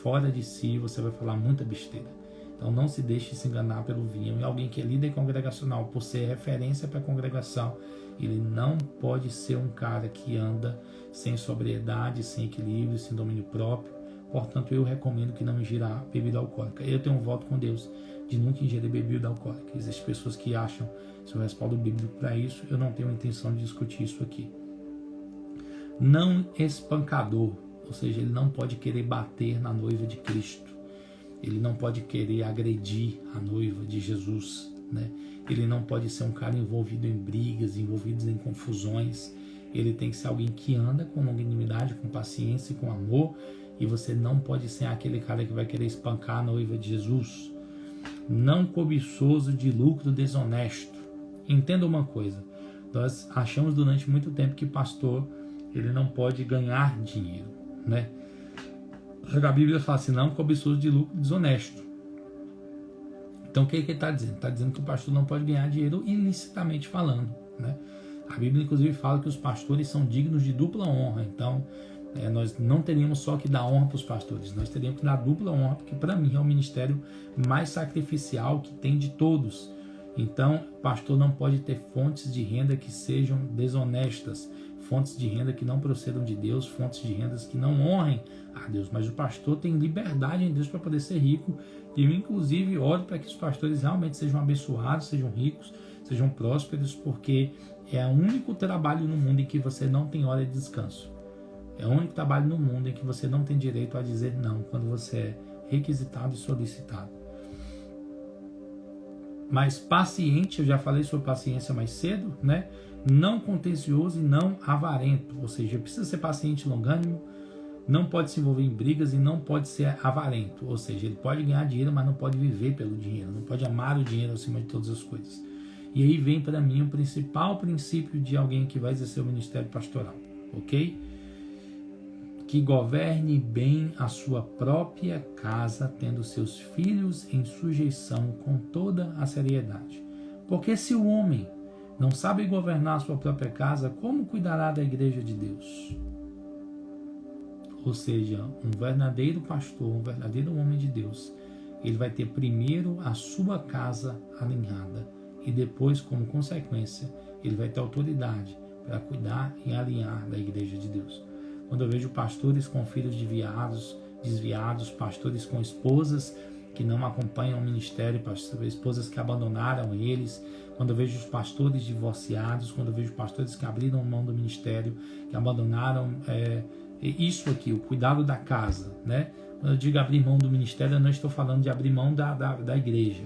fora de si, você vai falar muita besteira. Então não se deixe se enganar pelo vinho. E alguém que é líder congregacional, por ser referência para a congregação, ele não pode ser um cara que anda sem sobriedade, sem equilíbrio, sem domínio próprio. Portanto, eu recomendo que não ingira bebida alcoólica. Eu tenho um voto com Deus de nunca ingerir bebida alcoólica. Existem pessoas que acham seu respaldo bíblico para isso. Eu não tenho intenção de discutir isso aqui. Não espancador, ou seja, ele não pode querer bater na noiva de Cristo. Ele não pode querer agredir a noiva de Jesus, né? Ele não pode ser um cara envolvido em brigas, envolvido em confusões. Ele tem que ser alguém que anda com longanimidade, com paciência e com amor. E você não pode ser aquele cara que vai querer espancar a noiva de Jesus. Não cobiçoso de lucro desonesto. Entenda uma coisa. Nós achamos durante muito tempo que pastor, ele não pode ganhar dinheiro, né? A Bíblia fala assim: não cobiçoso de lucro desonesto. Então o que ele está dizendo? Está dizendo que o pastor não pode ganhar dinheiro ilicitamente falando, né? A Bíblia inclusive fala que os pastores são dignos de dupla honra. Então nós não teríamos só que dar honra para os pastores, nós teríamos que dar dupla honra, porque para mim é o ministério mais sacrificial que tem de todos. Então, o pastor não pode ter fontes de renda que sejam desonestas, fontes de renda que não procedam de Deus, fontes de rendas que não honrem a Deus. Mas o pastor tem liberdade em Deus para poder ser rico, e eu inclusive oro para que os pastores realmente sejam abençoados, sejam ricos, sejam prósperos, porque é o único trabalho no mundo em que você não tem hora de descanso. É o único trabalho no mundo em que você não tem direito a dizer não, quando você é requisitado e solicitado. Mas paciente, eu já falei sobre paciência mais cedo, né? Não contencioso e não avarento, ou seja, precisa ser paciente e longânimo, não pode se envolver em brigas e não pode ser avarento, ou seja, ele pode ganhar dinheiro, mas não pode viver pelo dinheiro, não pode amar o dinheiro acima de todas as coisas. E aí vem para mim o principal princípio de alguém que vai exercer o ministério pastoral, ok? Que governe bem a sua própria casa, tendo seus filhos em sujeição com toda a seriedade. Porque se o homem não sabe governar a sua própria casa, como cuidará da igreja de Deus? Ou seja, um verdadeiro pastor, um verdadeiro homem de Deus, ele vai ter primeiro a sua casa alinhada e depois, como consequência, ele vai ter autoridade para cuidar e alinhar da igreja de Deus. Quando eu vejo pastores com filhos desviados, pastores com esposas que não acompanham o ministério, esposas que abandonaram eles, quando eu vejo os pastores divorciados, quando eu vejo pastores que abriram mão do ministério, que abandonaram isso aqui, o cuidado da casa, né? Quando eu digo abrir mão do ministério, eu não estou falando de abrir mão da igreja.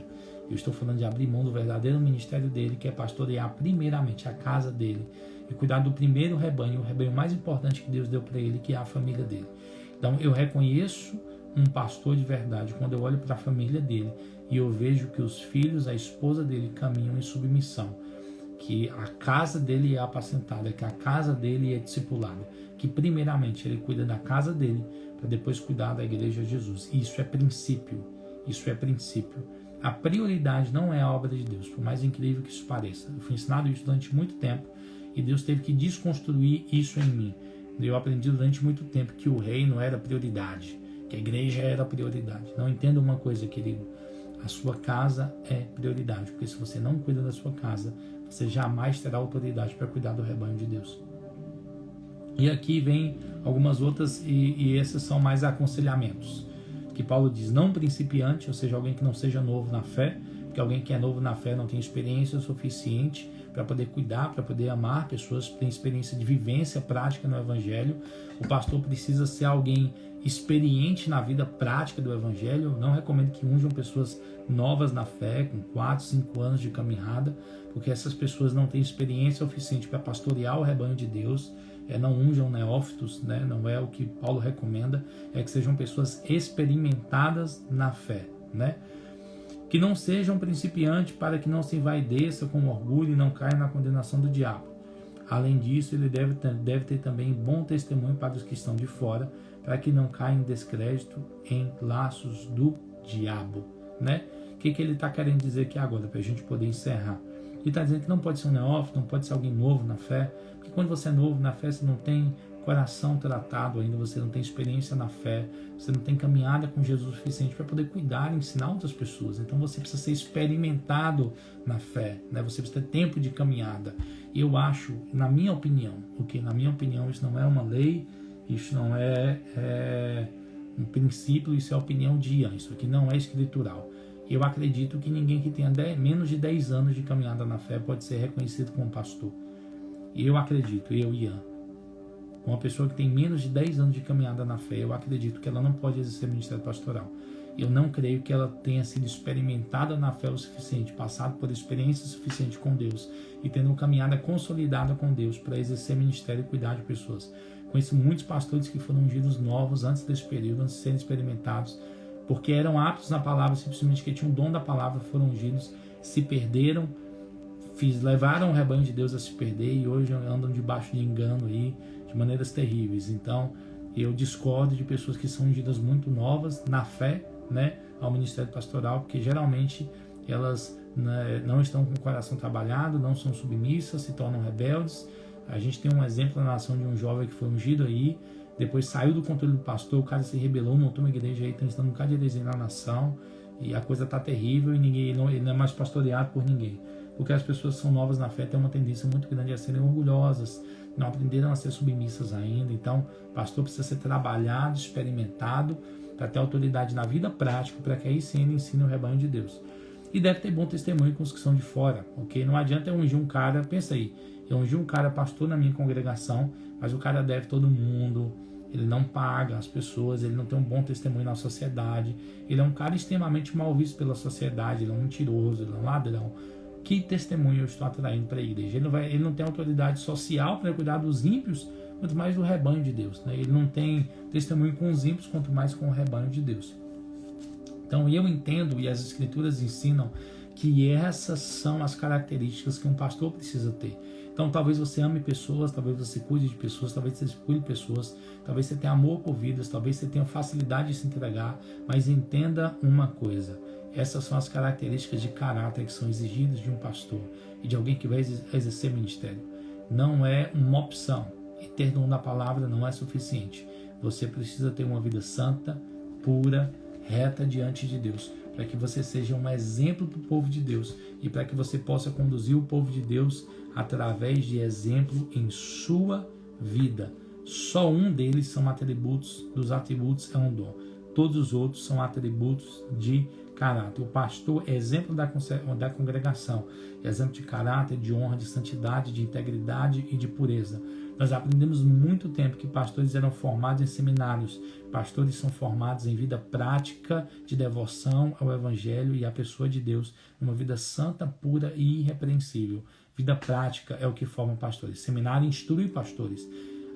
Eu estou falando de abrir mão do verdadeiro ministério dele, que é pastorear primeiramente a casa dele e cuidar do primeiro rebanho, o rebanho mais importante que Deus deu para ele, que é a família dele. Então eu reconheço um pastor de verdade quando eu olho para a família dele e eu vejo que os filhos, a esposa dele caminham em submissão, que a casa dele é apacentada, que a casa dele é discipulada, que primeiramente ele cuida da casa dele para depois cuidar da igreja de Jesus. Isso é princípio, isso é princípio. A prioridade não é a obra de Deus, por mais incrível que isso pareça. Eu fui ensinado isso durante muito tempo e Deus teve que desconstruir isso em mim. Eu aprendi durante muito tempo que o reino era prioridade, que a igreja era prioridade. Não entenda uma coisa, querido. A sua casa é prioridade, porque se você não cuida da sua casa, você jamais terá autoridade para cuidar do rebanho de Deus. E aqui vem algumas outras, e esses são mais aconselhamentos. Que Paulo diz, não principiante, ou seja, alguém que não seja novo na fé, porque alguém que é novo na fé não tem experiência suficiente para poder cuidar, para poder amar pessoas, tem experiência de vivência prática no Evangelho. O pastor precisa ser alguém experiente na vida prática do Evangelho. Não recomendo que unjam pessoas novas na fé, com 4, 5 anos de caminhada, porque essas pessoas não têm experiência suficiente para pastorear o rebanho de Deus. Não unjam neófitos, né? Não é o que Paulo recomenda, é que sejam pessoas experimentadas na fé, né? Que não sejam principiantes, para que não se envaideça com orgulho e não caia na condenação do diabo. Além disso, ele deve ter também bom testemunho para os que estão de fora, para que não caia em descrédito, em laços do diabo, né? O que ele está querendo dizer aqui agora, para a gente poder encerrar? Ele está dizendo que não pode ser um neófito, não pode ser alguém novo na fé, porque quando você é novo na fé, você não tem coração tratado ainda, você não tem experiência na fé, você não tem caminhada com Jesus o suficiente para poder cuidar e ensinar outras pessoas. Então você precisa ser experimentado na fé, né? Você precisa ter tempo de caminhada. E eu acho, na minha opinião, isso não é uma lei, isso não é um princípio, isso é a opinião de Ian, isso aqui não é escritural. Eu acredito que ninguém que tenha menos de 10 anos de caminhada na fé pode ser reconhecido como pastor. Eu acredito, Ian, uma pessoa que tem menos de 10 anos de caminhada na fé, eu acredito que ela não pode exercer ministério pastoral. Eu não creio que ela tenha sido experimentada na fé o suficiente, passado por experiência suficiente com Deus e tendo uma caminhada consolidada com Deus para exercer ministério e cuidar de pessoas. Conheço muitos pastores que foram ungidos novos antes desse período, antes de serem experimentados, porque eram aptos na palavra, simplesmente que tinham o dom da palavra, foram ungidos, se perderam, levaram o rebanho de Deus a se perder e hoje andam debaixo de engano aí, de maneiras terríveis. Então, eu discordo de pessoas que são ungidas muito novas na fé, né, ao ministério pastoral, porque geralmente elas, né, não estão com o coração trabalhado, não são submissas, se tornam rebeldes. A gente tem um exemplo na nação de um jovem que foi ungido aí, depois saiu do controle do pastor, o cara se rebelou, montou uma igreja aí, está ensinando um bocado de heresia na nação, e a coisa está terrível e ele não é mais pastoreado por ninguém. Porque as pessoas que são novas na fé têm uma tendência muito grande a serem orgulhosas, não aprenderam a ser submissas ainda. Então, o pastor precisa ser trabalhado, experimentado, para ter autoridade na vida prática, para que aí sim ele ensine o rebanho de Deus. E deve ter bom testemunho com os que são de fora, ok? Não adianta eu ungir um cara, pensa aí, eu ungi um cara pastor na minha congregação, mas o cara deve todo mundo, ele não paga as pessoas, ele não tem um bom testemunho na sociedade, ele é um cara extremamente mal visto pela sociedade, ele é um mentiroso, ele é um ladrão. Que testemunho eu estou atraindo para a igreja? Ele não tem autoridade social para cuidar dos ímpios, quanto mais do rebanho de Deus, né? Ele não tem testemunho com os ímpios, quanto mais com o rebanho de Deus. Então eu entendo, e as escrituras ensinam, que essas são as características que um pastor precisa ter. Então talvez você ame pessoas, talvez você cuide de pessoas, talvez você cuide de pessoas, talvez você tenha amor por vidas, talvez você tenha facilidade de se entregar, mas entenda uma coisa: essas são as características de caráter que são exigidas de um pastor e de alguém que vai exercer ministério. Não é uma opção. E ter dom da palavra não é suficiente. Você precisa ter uma vida santa, pura, reta diante de Deus, para que você seja um exemplo para o povo de Deus e para que você possa conduzir o povo de Deus através de exemplo em sua vida. Só um deles são atributos, dos atributos é um dom. Todos os outros são atributos de caráter. O pastor é exemplo da congregação, é exemplo de caráter, de honra, de santidade, de integridade e de pureza. Nós aprendemos muito tempo que pastores eram formados em seminários. Pastores são formados em vida prática de devoção ao Evangelho e à pessoa de Deus, uma vida santa, pura e irrepreensível. Vida prática é o que forma pastores. Seminário instrui pastores.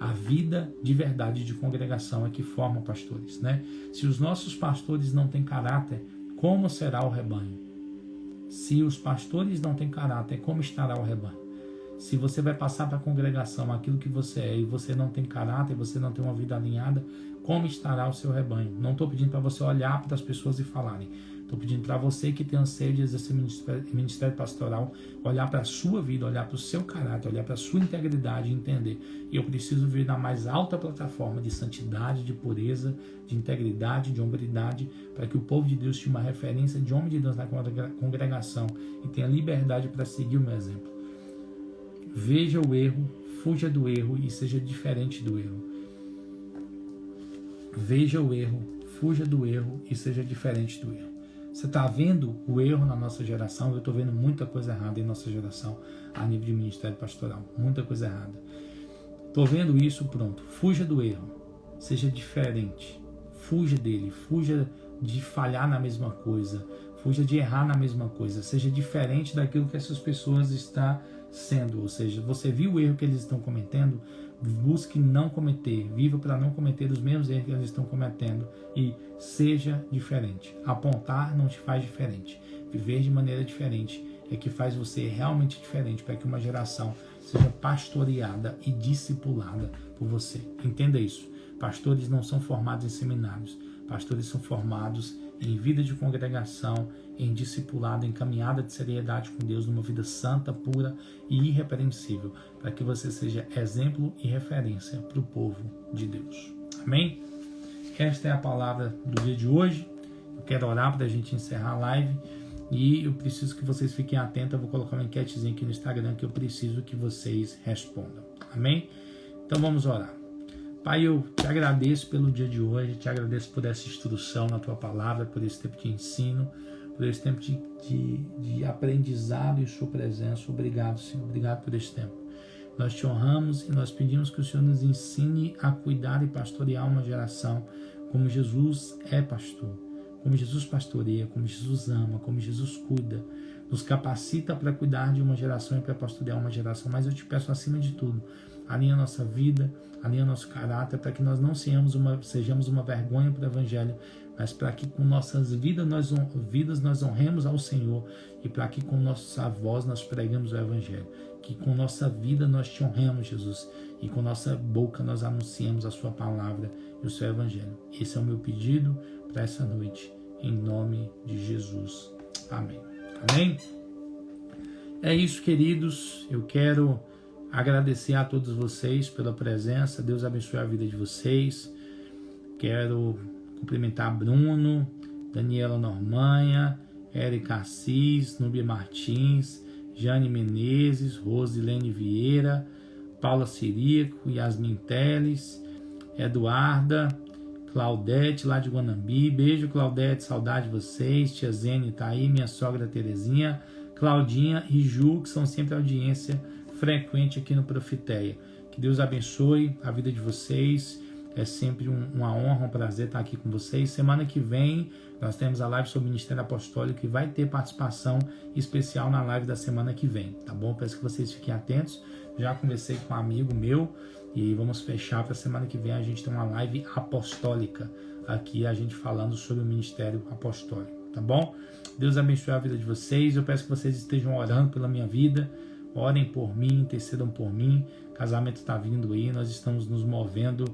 A vida de verdade de congregação é que forma pastores, né? Se os nossos pastores não têm caráter, como será o rebanho? Se os pastores não têm caráter, como estará o rebanho? Se você vai passar para a congregação aquilo que você é e você não tem caráter, você não tem uma vida alinhada, como estará o seu rebanho? Não estou pedindo para você olhar para as pessoas e falarem. Estou pedindo para você que tem anseio de exercer ministério pastoral, olhar para a sua vida, olhar para o seu caráter, olhar para a sua integridade e entender. E eu preciso vir na mais alta plataforma de santidade, de pureza, de integridade, de hombridade, para que o povo de Deus tenha uma referência de homem de Deus na congregação e tenha liberdade para seguir o meu exemplo. Veja o erro, fuja do erro e seja diferente do erro. Veja o erro, fuja do erro e seja diferente do erro. Você está vendo o erro na nossa geração? Eu estou vendo muita coisa errada em nossa geração a nível de ministério pastoral. Muita coisa errada. Estou vendo isso, pronto. Fuja do erro. Seja diferente. Fuja dele. Fuja de falhar na mesma coisa. Fuja de errar na mesma coisa. Seja diferente daquilo que essas pessoas estão sendo. Ou seja, você viu o erro que eles estão cometendo? Busque não cometer. Viva para não cometer os mesmos erros que eles estão cometendo. E seja diferente. Apontar não te faz diferente. Viver de maneira diferente é que faz você realmente diferente, para que uma geração seja pastoreada e discipulada por você. Entenda isso. Pastores não são formados em seminários. Pastores são formados em vida de congregação, em discipulado, em caminhada de seriedade com Deus, numa vida santa, pura e irrepreensível, para que você seja exemplo e referência para o povo de Deus. Amém? Esta é a palavra do dia de hoje. Eu quero orar para a gente encerrar a live e eu preciso que vocês fiquem atentos. Eu vou colocar uma enquetezinha aqui no Instagram que eu preciso que vocês respondam. Amém? Então vamos orar. Pai, eu te agradeço pelo dia de hoje, te agradeço por essa instrução na tua palavra, por esse tempo de ensino, por esse tempo de aprendizado em sua presença. Obrigado, Senhor. Obrigado por esse tempo. Nós te honramos e nós pedimos que o Senhor nos ensine a cuidar e pastorear uma geração como Jesus é pastor, como Jesus pastoreia, como Jesus ama, como Jesus cuida. Nos capacita para cuidar de uma geração e para pastorear uma geração. Mas eu te peço, acima de tudo, alinha a nossa vida, alinha nosso caráter, para que nós não sejamos uma vergonha para o Evangelho, mas para que com nossas vidas nós honremos ao Senhor, e para que com nossa voz nós pregamos o Evangelho. Que com nossa vida nós te honremos, Jesus, e com nossa boca nós anunciemos a sua palavra e o seu Evangelho. Esse é o meu pedido para essa noite, em nome de Jesus. Amém. Amém? É isso, queridos. Eu quero agradecer a todos vocês pela presença. Deus abençoe a vida de vocês. Quero cumprimentar Bruno, Daniela Normanha, Érica Assis, Núbia Martins, Jane Menezes, Rosilene Vieira, Paula Sirico, Yasmin Teles, Eduarda, Claudete lá de Guanambi. Beijo, Claudete, saudade de vocês. Tia Zene tá aí, minha sogra Terezinha, Claudinha e Ju, que são sempre audiência frequente aqui no Profiteia. Que Deus abençoe a vida de vocês. É sempre uma honra, um prazer estar aqui com vocês. Semana que vem nós temos a live sobre o Ministério Apostólico e vai ter participação especial na live da semana que vem, tá bom? Peço que vocês fiquem atentos. Já conversei com um amigo meu e vamos fechar para a semana que vem. A gente tem uma live apostólica aqui, a gente falando sobre o Ministério Apostólico, tá bom? Deus abençoe a vida de vocês. Eu peço que vocês estejam orando pela minha vida. Orem por mim, intercedam por mim. Casamento está vindo aí, nós estamos nos movendo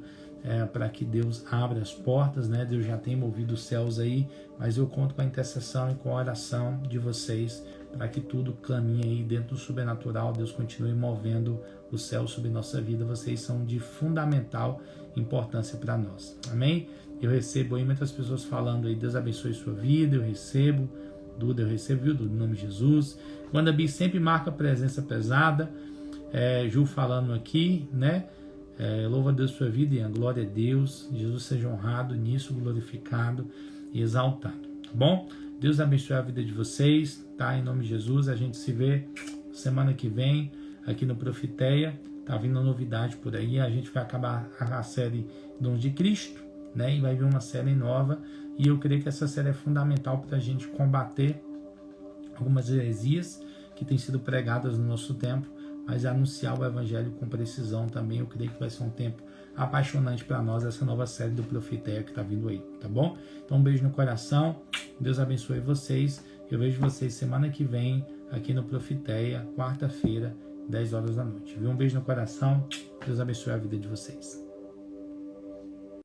para que Deus abra as portas, né? Deus já tem movido os céus aí, mas eu conto com a intercessão e com a oração de vocês para que tudo caminhe aí dentro do sobrenatural. Deus continue movendo o céu sobre nossa vida. Vocês são de fundamental importância para nós. Amém? Eu recebo aí muitas pessoas falando aí, Deus abençoe sua vida. Eu recebo. Duda, eu recebo, viu, Duda, em nome de Jesus. Wanda Bi sempre marca presença pesada. Ju falando aqui, né? Louva a Deus por sua vida e a glória a Deus. Jesus seja honrado nisso, glorificado e exaltado. Tá bom? Deus abençoe a vida de vocês, tá? Em nome de Jesus. A gente se vê semana que vem aqui no Profiteia. Tá vindo uma novidade por aí. A gente vai acabar a série Dons de Cristo, né? E vai vir uma série nova. E eu creio que essa série é fundamental para a gente combater algumas heresias que têm sido pregadas no nosso tempo, mas anunciar o Evangelho com precisão também. Eu creio que vai ser um tempo apaixonante para nós, essa nova série do Profiteia que está vindo aí, tá bom? Então um beijo no coração, Deus abençoe vocês. Eu vejo vocês semana que vem aqui no Profiteia, quarta-feira, 10 horas da noite. Viu? Um beijo no coração, Deus abençoe a vida de vocês.